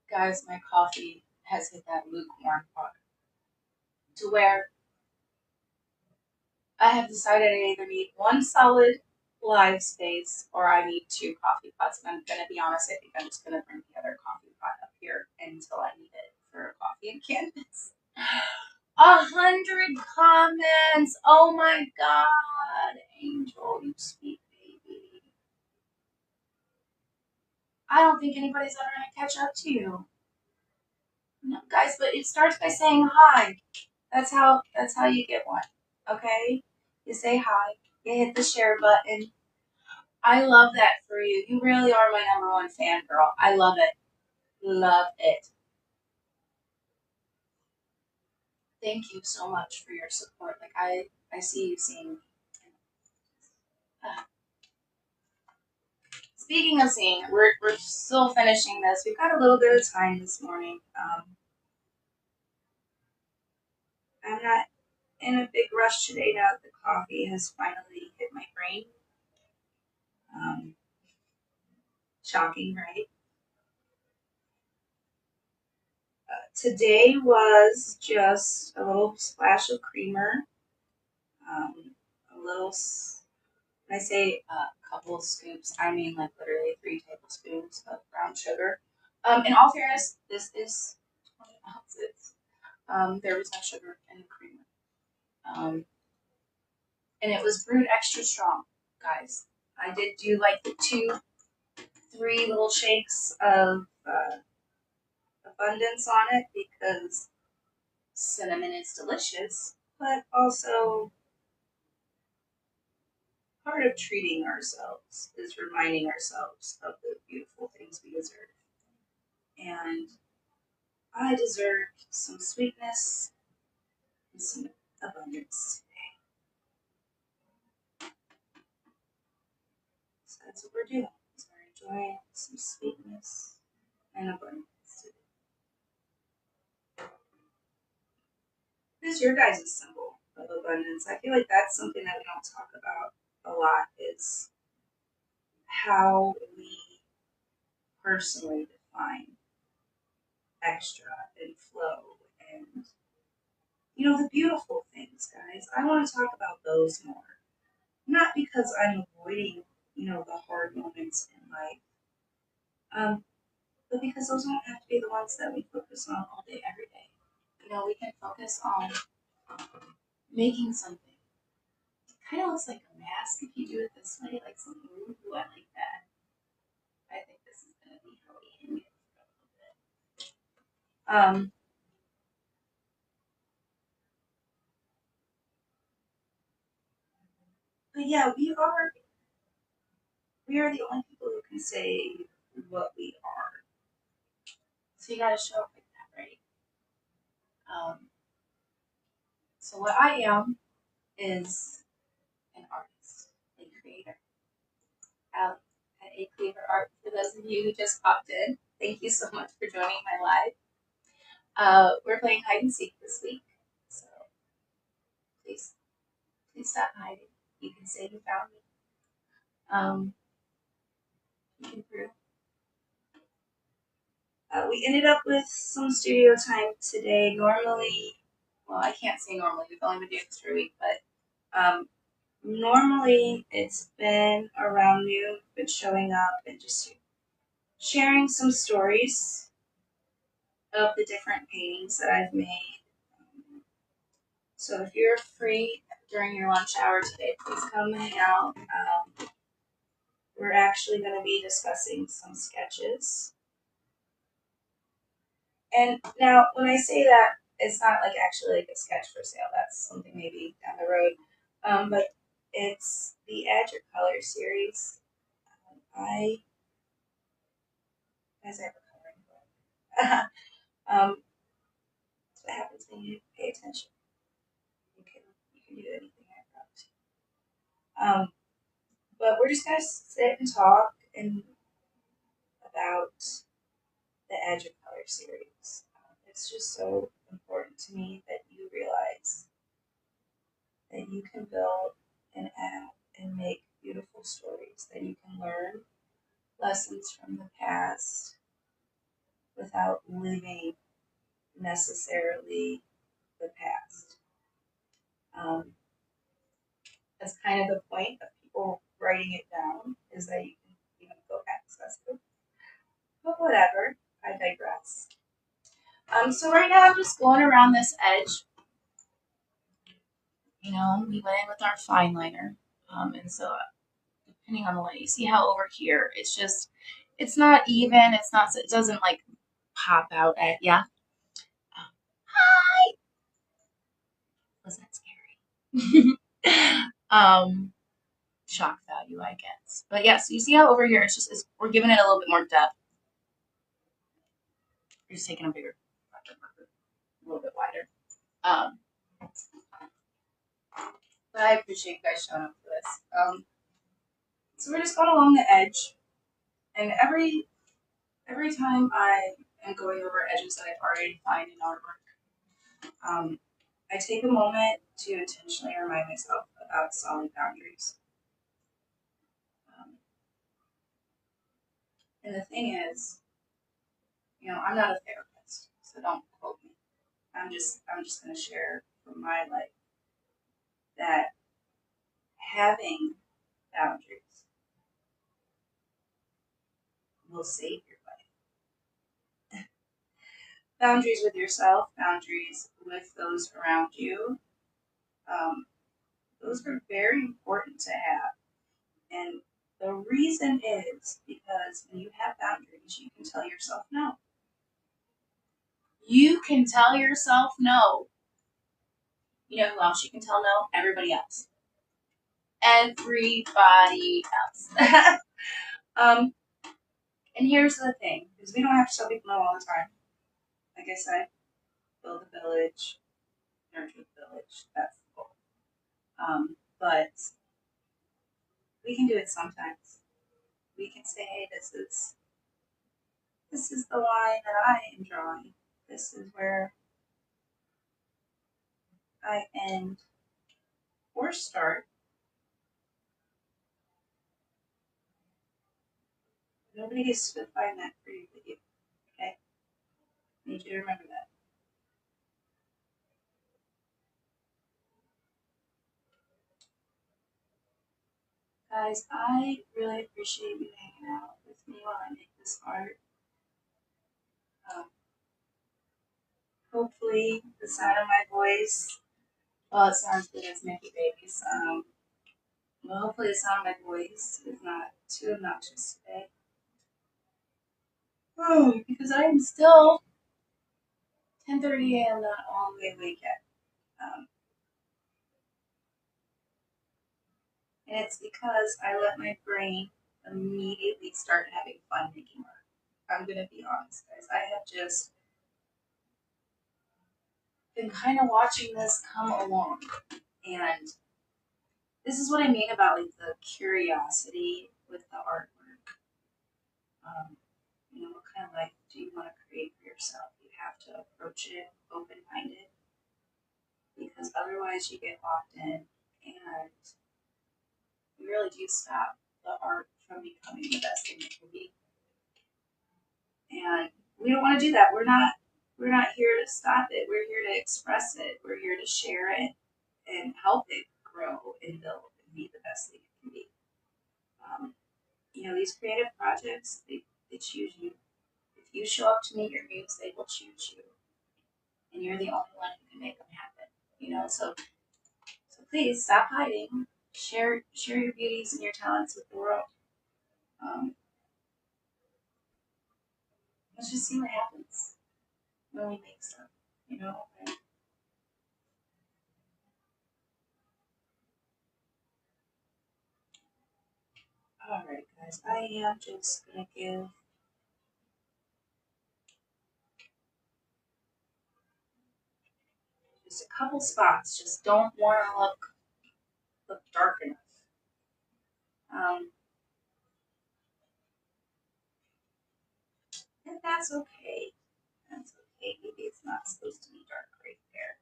guys, my coffee has hit that lukewarm part to where I have decided I either need one solid live space or I need two coffee pots. And I'm going to be honest, I think I'm just going to bring the other coffee pot up here until I need it for coffee and canvas. 100 comments. Oh my God. Angel, you sweet baby. I don't think anybody's ever going to catch up to you. No, guys, but it starts by saying hi. That's how you get one. Okay? You say hi. You hit the share button. I love that for you. You really are my number one fan, girl. I love it. Love it. Thank you so much for your support. Like I see you seeing me. Speaking of seeing, we're still finishing this. We've got a little bit of time this morning. I'm not in a big rush today now that the coffee has finally hit my brain. Shocking, right? Today was just a little splash of creamer, a little, when I say a couple of scoops, I mean like literally 3 tablespoons of brown sugar. In all fairness, this is 20 ounces. There was no sugar in the creamer. And it was brewed extra strong, guys. I did do like the 3 little shakes of abundance on it because cinnamon is delicious, but also part of treating ourselves is reminding ourselves of the beautiful things we deserve. And I deserve some sweetness and some abundance today. So that's what we're doing. So we're enjoying some sweetness and abundance today. What is your guys' symbol of abundance? I feel like that's something that we don't talk about a lot, is how we personally define extra and flow and, the beautiful things, guys. I want to talk about those more. Not because I'm avoiding, the hard moments in life, but because those don't have to be the ones that we focus on all day, every day. We can focus on making something. It kind of looks like a mask if you do it this way, like something, ooh, I like that. I think this is going to be healthy and good for a little bit. But yeah, we are the only people who can say what we are. So you gotta show up like that, right? So what I am is an artist, a creator. Allie at A Cleaver Art. For those of you who just popped in, thank you so much for joining my live. We're playing hide and seek this week, so please stop hiding. You can say you found me. You can prove. We ended up with some studio time today. Normally, well, I can't say normally. We've only been doing this for a week, but normally it's been around noon. Been showing up and just sharing some stories of the different paintings that I've made. So if you're free during your lunch hour today, please come hang out. We're actually going to be discussing some sketches. And now, when I say that, it's not like actually like a sketch for sale. That's something maybe down the road. But it's the Add Your Color series. I, as I have a coloring book. That's what happens when you pay attention. You can do anything, I promise. But we're just gonna sit and talk and about the Add Your Color series. It's just so important to me that you realize that you can build and add and make beautiful stories, that you can learn lessons from the past without living necessarily the past. That's kind of the point of people writing it down, is that you can go access it. But whatever, I digress. So right now I'm just going around this edge. We went in with our fine liner. And so depending on the light, you see how over here, it's not even, it doesn't like pop out at ya. Hi! Wasn't that scary? Shock value, I guess. But yeah, so you see how over here, we're giving it a little bit more depth. We're just taking a bigger marker, a little bit wider. But I appreciate you guys showing up for this. So we're just going along the edge, and every time I am going over edges that I've already defined in artwork, I take a moment to intentionally remind myself about solid boundaries. And the thing is, I'm not a therapist, so don't quote me. I'm just going to share from my life that having boundaries will save your life. Boundaries with yourself, boundaries with those around you. Those are very important to have. And the reason is because when you have boundaries, you can tell yourself no. You can tell yourself no. You know who else you can tell no? Everybody else. Everybody else. And here's the thing, because we don't have to tell people no all the time. Like I said, build a village, nurture the village. That's the goal. But we can do it sometimes. We can say, hey, this is the line that I am drawing. This is where I end or start. Nobody gets to define that for you but you. Okay? I need you to remember that. Guys, I really appreciate you hanging out with me while I make this art. Hopefully the sound of my voice, well, it sounds good as Mickey Babies. Well, hopefully the sound of my voice is not too obnoxious today. Oh, because I am still 10:30 a.m. not all the way awake yet. And it's because I let my brain immediately start having fun making art. I'm going to be honest, guys. I have just been kind of watching this come along. And this is what I mean about like the curiosity with the artwork. What kind of life do you want to create for yourself? You have to approach it open-minded, because otherwise you get locked in and you really do stop the art from becoming the best thing it can be. And we don't want to do that. We're not here to stop it. We're here to express it. We're here to share it and help it grow and build and be the best thing it can be. These creative projects, they choose you. If you show up to meet your muse, they will choose you. And you're the only one who can make them happen. you know. So please stop hiding. Share your beauties and your talents with the world. Um, let's just see what happens when we make stuff, you know. And, all right, guys. I am just gonna give just a couple spots. Just don't want to look dark enough. Um, and that's okay. That's okay. Maybe it's not supposed to be dark right there.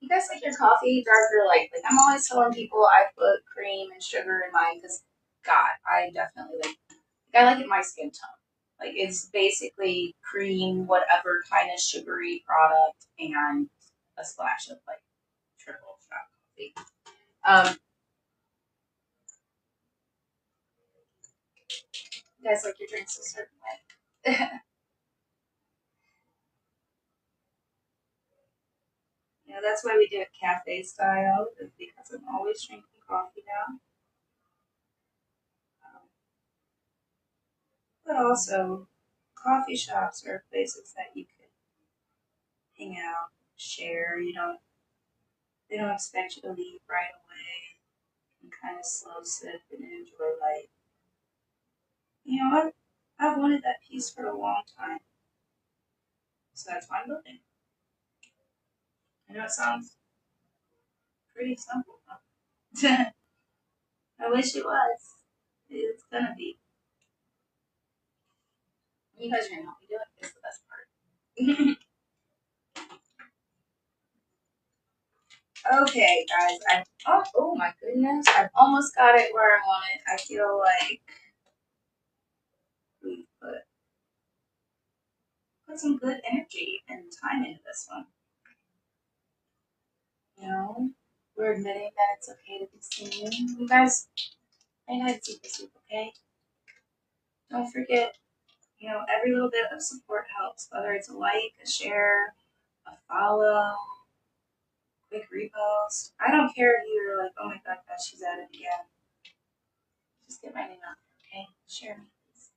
You guys like your coffee dark or light? Like I'm always telling people I put cream and sugar in mine because God, I definitely I like it my skin tone. Like it's basically cream, whatever kind of sugary product, and a splash of like triple shot coffee. You guys like your drinks a certain way. You know, that's why we do it cafe style, is because I'm always drinking coffee now. But also, coffee shops are places that you can hang out, share. They don't expect you to leave right away and kind of slow sip and enjoy life. You know what? I've wanted that piece for a long time, so that's why I'm building. I know it sounds pretty simple, huh? I wish it was. It's gonna be. You guys are gonna help me do it. It's the best part. Okay, guys. Oh my goodness. I've almost got it where I want it. I feel like we put some good energy and time into this one. You know, we're admitting that it's okay to be seen. You guys, I had super soup, okay? Don't forget, you know, every little bit of support helps, whether it's a like, a share, a follow, quick repost. I don't care if you're like, oh my god, she's at it again. Just get my name out there, okay? Share me, please.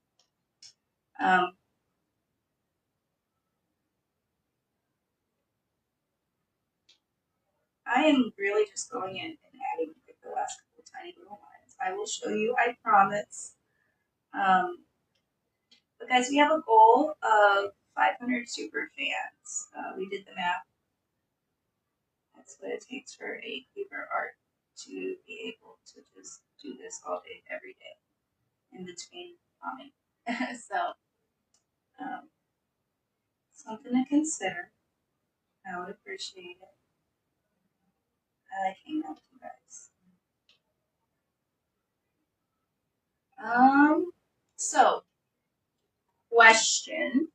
I am really just going in and adding like the last couple tiny little lines. I will show you, I promise. But guys, we have a goal of 500 super fans. We did the math. That's what it takes for a Cleaver art to be able to just do this all day, every day, in between bombing. So, um, something to consider. I would appreciate it. I like hanging out with you guys. So, question.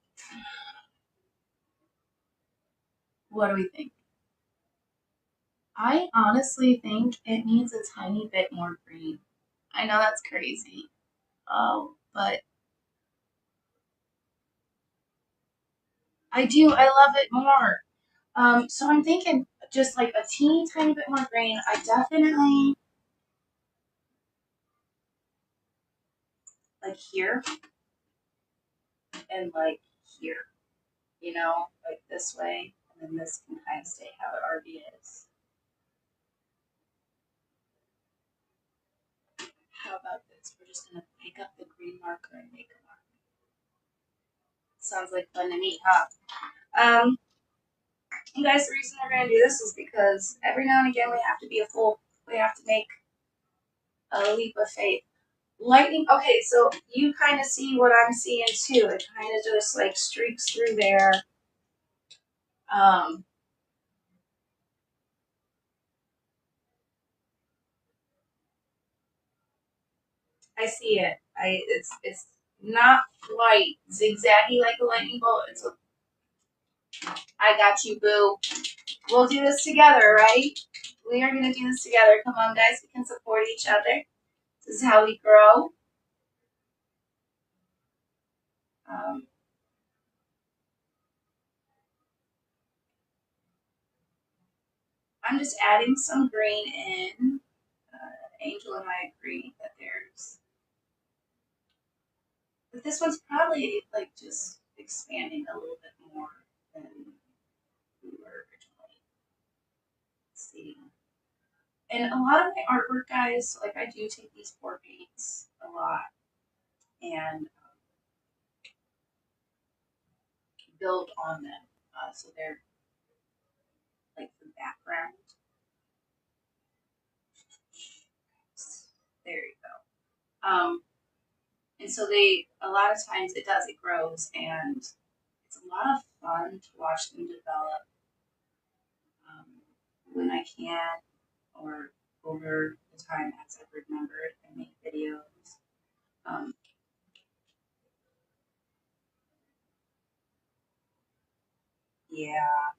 What do we think? I honestly think it needs a tiny bit more green. I know that's crazy. But I do. I love it more. So I'm thinking just like a teeny tiny bit more green. I definitely like here and like here, you know, like this way, and then this can kind of stay how it already is. How about this? We're just gonna pick up the green marker and make a mark. Sounds like fun to me, huh? You guys, the reason we're gonna do this is because every now and again we have to be a fool. We have to make a leap of faith. Lightning. Okay, so you kind of see what I'm seeing too. It kind of just like streaks through there. Um, I see it. It's not quite zigzaggy like a lightning bolt. I got you, boo. We'll do this together, right? We are gonna do this together. Come on, guys. We can support each other. This is how we grow. Um, I'm just adding some green in. Angel and I agree that this one's probably like just expanding a little bit more than we were originally seeing. And a lot of my artwork, guys, like I do take these pour paints a lot and build on them. So they're like the background. There you go. And so a lot of times it grows, and it's a lot of fun to watch them develop um, when I can or over the time as I've remembered and make videos. Um, yeah,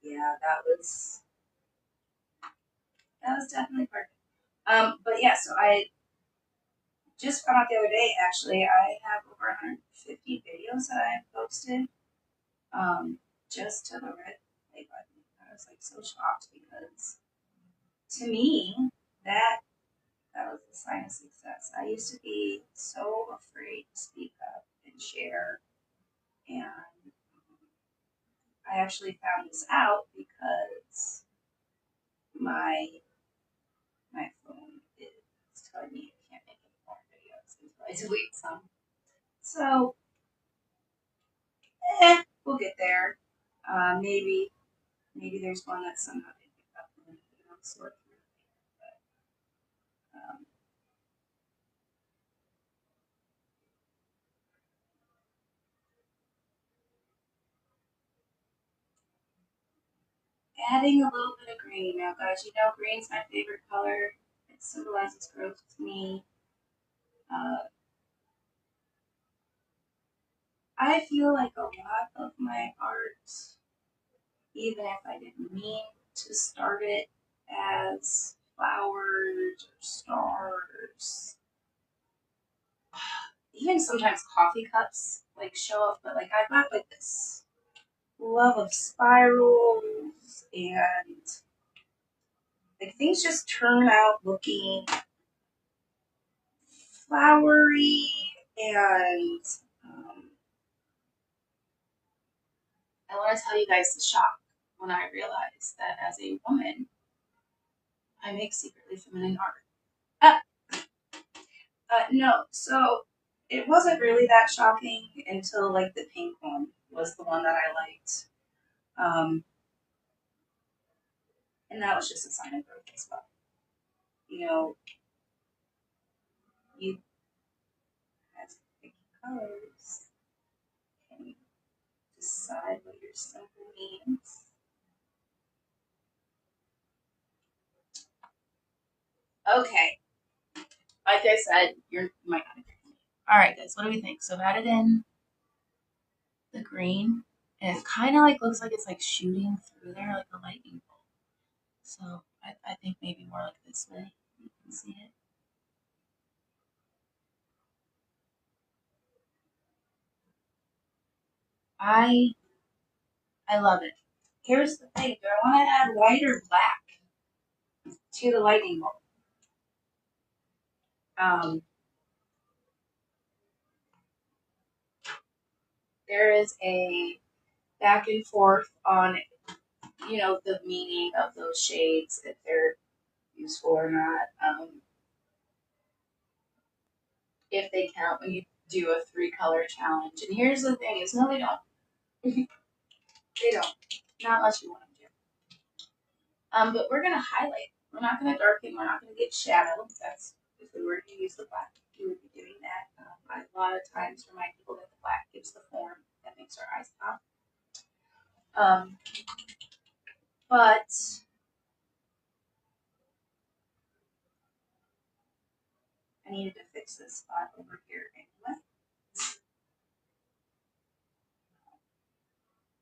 yeah, that was definitely part of it. But yeah, so I just found out the other day, actually, I have over 150 videos that I have posted just to the red play button. I was like so shocked because to me, that that was a sign of success. I used to be so afraid to speak up and share, and I actually found this out because my my phone is telling me I can't make any more videos until I delete some. So, we'll get there. Maybe there's one that somehow didn't get up and sort through. But adding a little bit of green. Now, guys, you know green's my favorite color. It symbolizes growth to me. Uh, I feel like a lot of my art, even if I didn't mean to start it as flowers or stars, even sometimes coffee cups like show up, but like I've got like this love of spirals and like things just turn out looking flowery and I want to tell you guys the shock when I realized that as a woman, I make secretly feminine art. Uh, no, so it wasn't really that shocking until like the pink one was the one that I liked. Um, and that was just a sign of growth as well. You know, you have to pick your colors and decide what your symbol means. Okay, like I said, you might not agree with me. All right, guys, what do we think? So I've added in the green, and it kind of like looks like it's like shooting through there like a lightning bolt. So I think maybe more like this way. You can see it. I I love it. Here's the thing: do I want to add white or black to the lightning bolt? Um, there is a back and forth on the meaning of those shades if they're useful or not. If they count when you do a 3-color challenge. And here's the thing: is no, they don't. They don't. Not unless you want them to. But we're gonna highlight. We're not gonna darken. We're not gonna get shadow. That's if we were to use the black, we would be doing that. I a lot of times remind people that the black gives the form that makes our eyes pop. Um, but I needed to fix this spot over here anyway.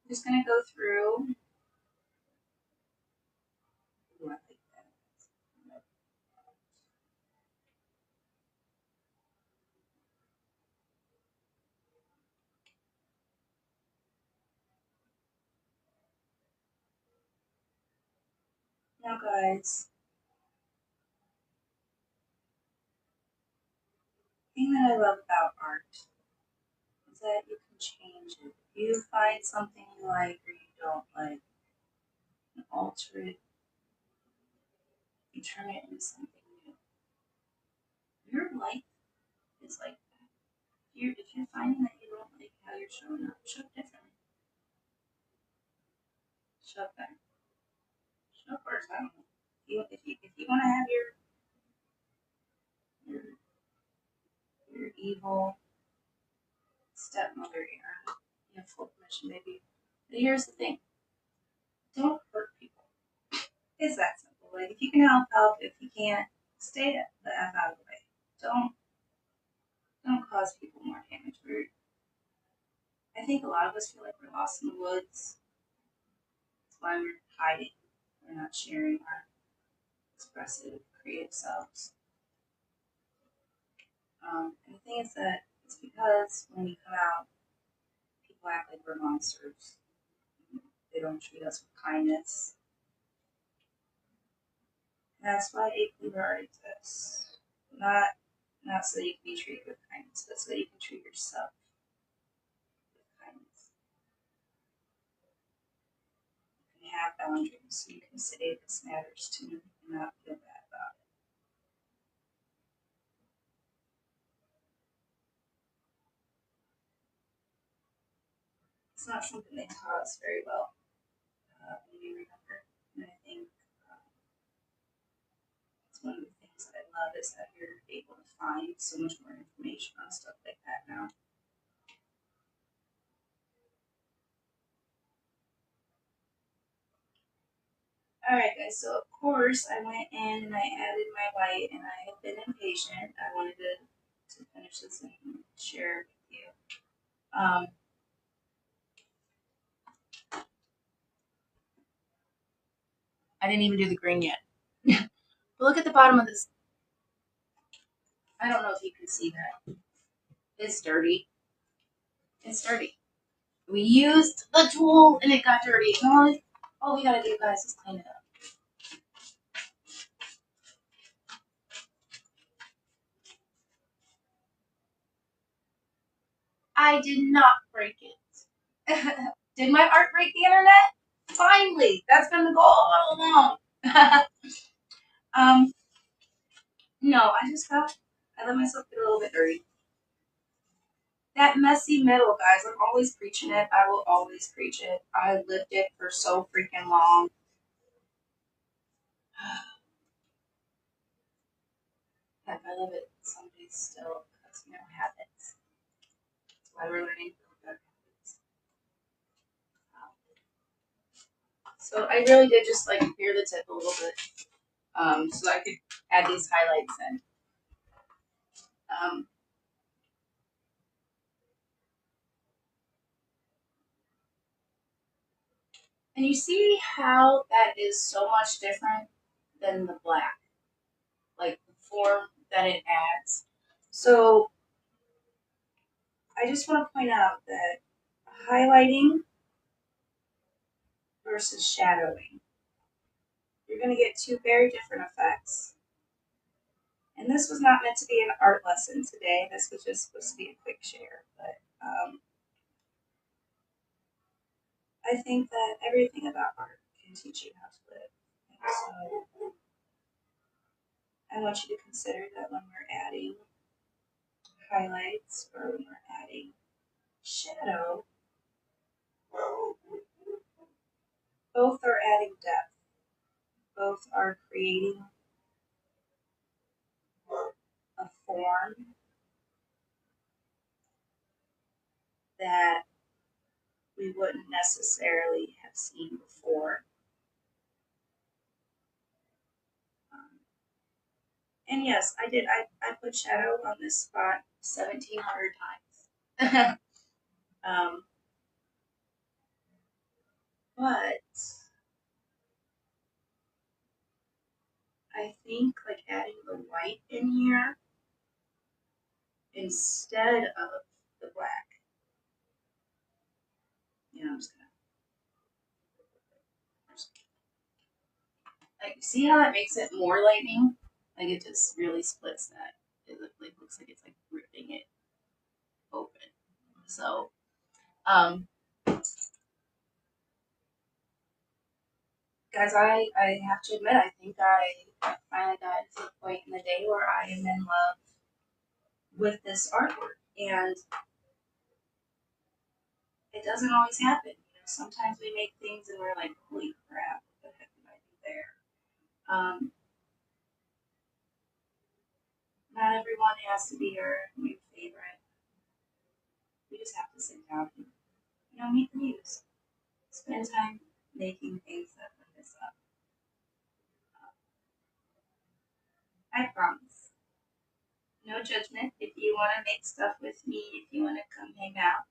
I'm just gonna go through. Ooh, I like that. Now, guys, the thing that I love about art is that you can change it. If you find something you like or you don't like, you can alter it, you turn it into something new. Your life is like that. If you're finding that you don't like how you're showing up, show up differently. Show up better. Show up worse. I don't know. If you want to have your your evil stepmother era, you have full permission, baby. But here's the thing: don't hurt people. It's that simple. Like if you can help, help. If you can't, stay the f out of the way. Don't cause people more damage. I think a lot of us feel like we're lost in the woods. That's why we're hiding. We're not sharing our expressive, creative selves. And the thing is that it's because when we come out, people act like we're monsters. They don't treat us with kindness. And that's why a art exists. Not so you can be treated with kindness, but so you can treat yourself with kindness. You can have boundaries so you can say this matters to me and not feel bad about it. It's not something they taught us very well when we were younger. And I think it's one of the things that I love is that you're able to find so much more information on stuff like that now. Alright guys, so of course I went in and I added my white and I have been impatient. I wanted to finish this and share it with you. I didn't even do the green yet. But look at the bottom of this. I don't know if you can see that. It's dirty. It's dirty. We used the tool and it got dirty. All we gotta do, guys, is clean it up. I did not break it. Did my art break the internet? Finally! That's been the goal all along. No, I let myself get a little bit dirty. That messy middle, guys, I'm always preaching it. I will always preach it. I lived it for so freaking long. Heck, I live it some days still because, habits. That's why we're learning to build better habits. So I really did just like clear the tip a little bit so I could add these highlights in. Um, and you see how that is so much different than the black, like the form that it adds. So I just want to point out that highlighting versus shadowing, you're going to get two very different effects. And this was not meant to be an art lesson today. This was just supposed to be a quick share. But I think that everything about art can teach you how to live. And so I want you to consider that when we're adding highlights or when we're adding shadow, both are adding depth. Both are creating a form that we wouldn't necessarily have seen before. And yes, I did. I put shadow on this spot 1,700 times. um, but I think like adding the white in here instead of the black. I'm just gonna. Like, see how that makes it more lightning? Like, it just really splits that. It looks like it's like ripping it open. So, um, guys, I have to admit, I think I finally got to the point in the day where I am in love with this artwork. And it doesn't always happen. You know, sometimes we make things and we're like, holy crap, what the heck did I do there? Not everyone has to be your new favorite. We just have to sit down and, meet the muse. Spend time making things that lift us up. I promise. No judgment. If you want to make stuff with me, if you want to come hang out,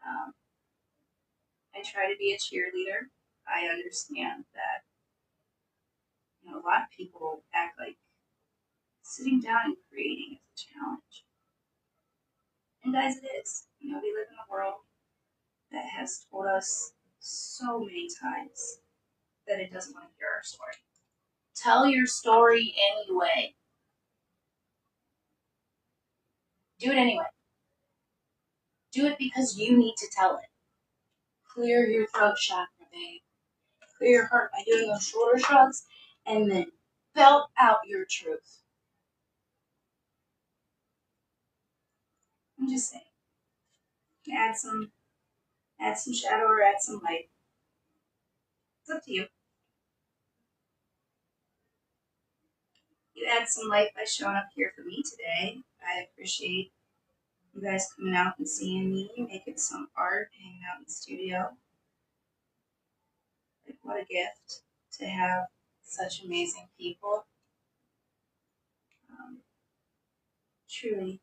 um, I try to be a cheerleader. I understand that a lot of people act like sitting down and creating is a challenge. And guys, it is. We live in a world that has told us so many times that it doesn't want to hear our story. Tell your story anyway. Do it anyway. Do it because you need to tell it. Clear your throat chakra, babe. Clear your heart by doing those shoulder shrugs and then belt out your truth. I'm just saying. Add some shadow or add some light. It's up to you. You add some light by showing up here for me today. I appreciate you guys coming out and seeing me, making some art, hanging out in the studio. Like, what a gift to have such amazing people. Truly,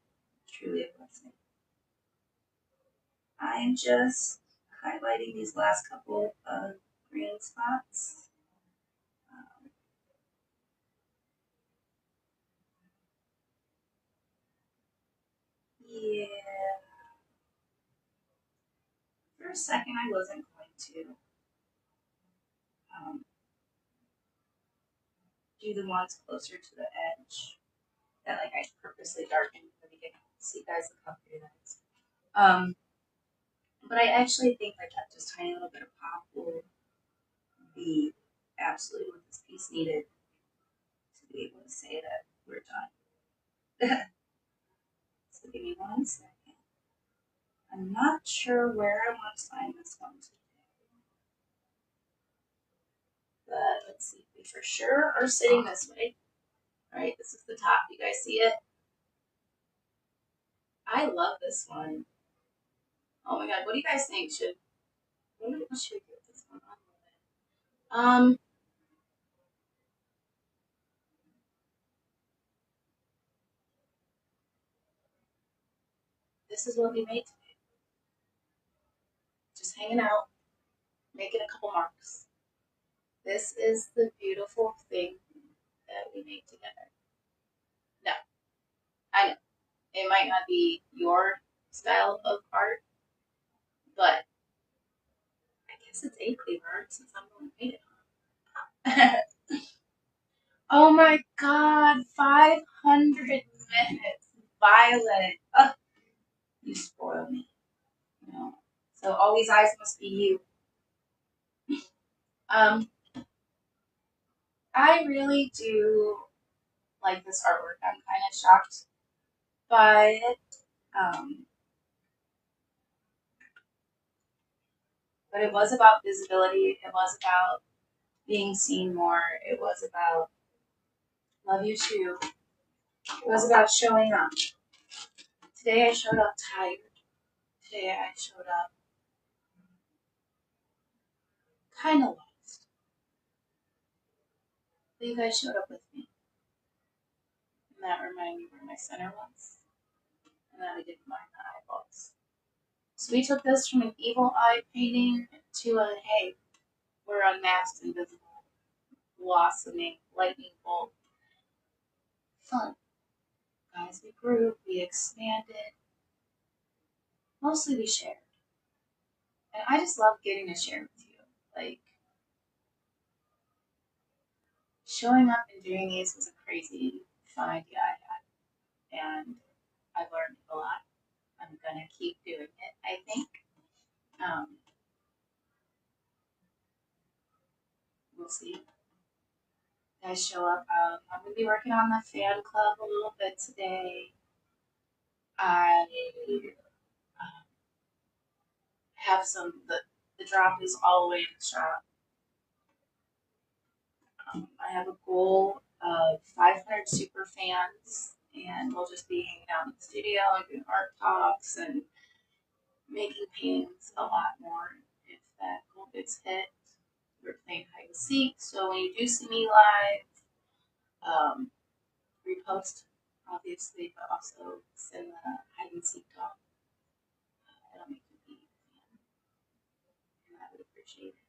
truly a blessing. I'm just highlighting these last couple of green spots. Yeah. For a second, I wasn't going to do the ones closer to the edge that I purposely darkened in the beginning so you guys look how pretty that is. But I actually think that just tiny little bit of pop will be absolutely what this piece needed to be able to say that we're done. So give me 1 second. I'm not sure where I want to sign this one today. But let's see, we for sure are sitting this way. Alright, this is the top. You guys see it? I love this one. Oh my god, what do you guys think? What should we do with this one? This is what we made today. Just hanging out, making a couple marks. This is the beautiful thing that we make together. No, I know. It might not be your style of art, but I guess it's a cleaver art since I'm the one who made it. Oh my god, 500 minutes. Violet. Ugh, you spoil me. So all these eyes must be you. I really do like this artwork. I'm kind of shocked by it. But it was about visibility. It was about being seen more. It was about love you too. It was about showing up. Today I showed up tired. Today I showed up kind of lost. But you guys showed up with me. And that reminded me where my center was. And that I didn't mind the eyeballs. So we took this from an evil eye painting to a, hey, we're unmasked, invisible, blossoming, lightning bolt. Fun. Guys, we grew, we expanded. Mostly we shared. And I just love getting to share with you. Like, showing up and doing these was a crazy fun idea I had, and I've learned a lot. I'm gonna keep doing it, I think. Um, we'll see. Guys show up. I'm gonna be working on the fan club a little bit today. I um, have the drop is all the way in the shop. I have a goal of 500 super fans, and we'll just be hanging out in the studio and doing art talks and making paintings a lot more. If that goal gets hit, we're playing hide and seek. So when you do see me live, um, repost obviously, but also send the hide and seek talk. It'll make me be a fan, and I would appreciate it.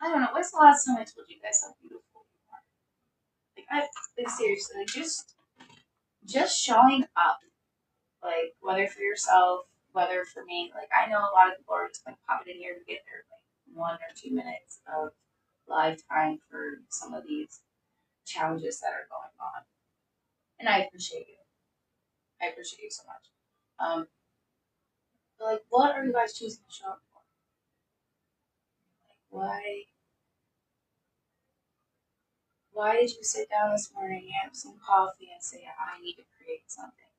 I don't know. When's the last time I told you guys how beautiful you are? Like seriously, just showing up, like whether for yourself, whether for me. Like I know a lot of people are just like popping in here to get their like 1 or 2 minutes of live time for some of these challenges that are going on, and I appreciate you. I appreciate you so much. But like, what are you guys choosing to show up for? Like, why did you sit down this morning, have some coffee, and say I need to create something?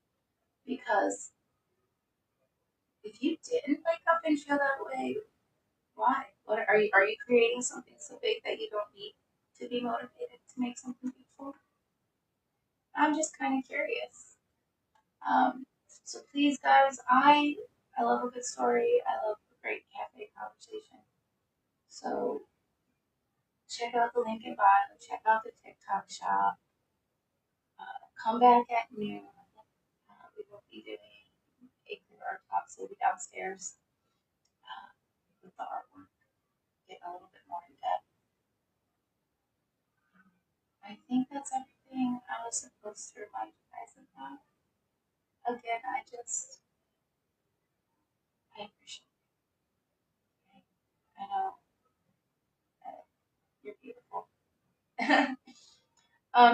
Because if you didn't wake up and feel that way, why? What are you creating something so big that you don't need to be motivated to make something beautiful? I'm just kind of curious. So please, guys, I love a good story. I love a great cafe conversation. So check out the link in bio. Check out the TikTok shop. Come back at noon. We will be doing a group art talk, so we'll be downstairs with the artwork, getting a little bit more in depth. I think that's everything I was supposed to remind you guys about. Again, I appreciate it. I know you're beautiful.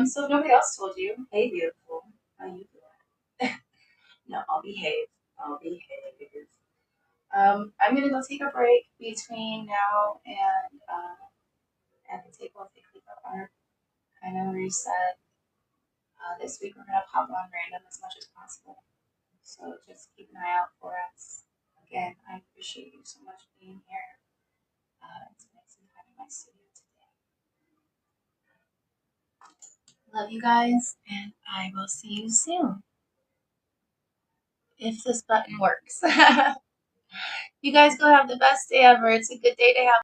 So if nobody else told you, hey, beautiful, how you doing? No, I'll behave. I'll behave. I'm gonna go take a break between now and at the table of the cleanup art. I know we said this week we're gonna pop on random as much as possible. So just keep an eye out for us. Again, I appreciate you so much being here. And spending some time in my studio today. Love you guys, and I will see you soon. If this button works. You guys go have the best day ever. It's a good day to have.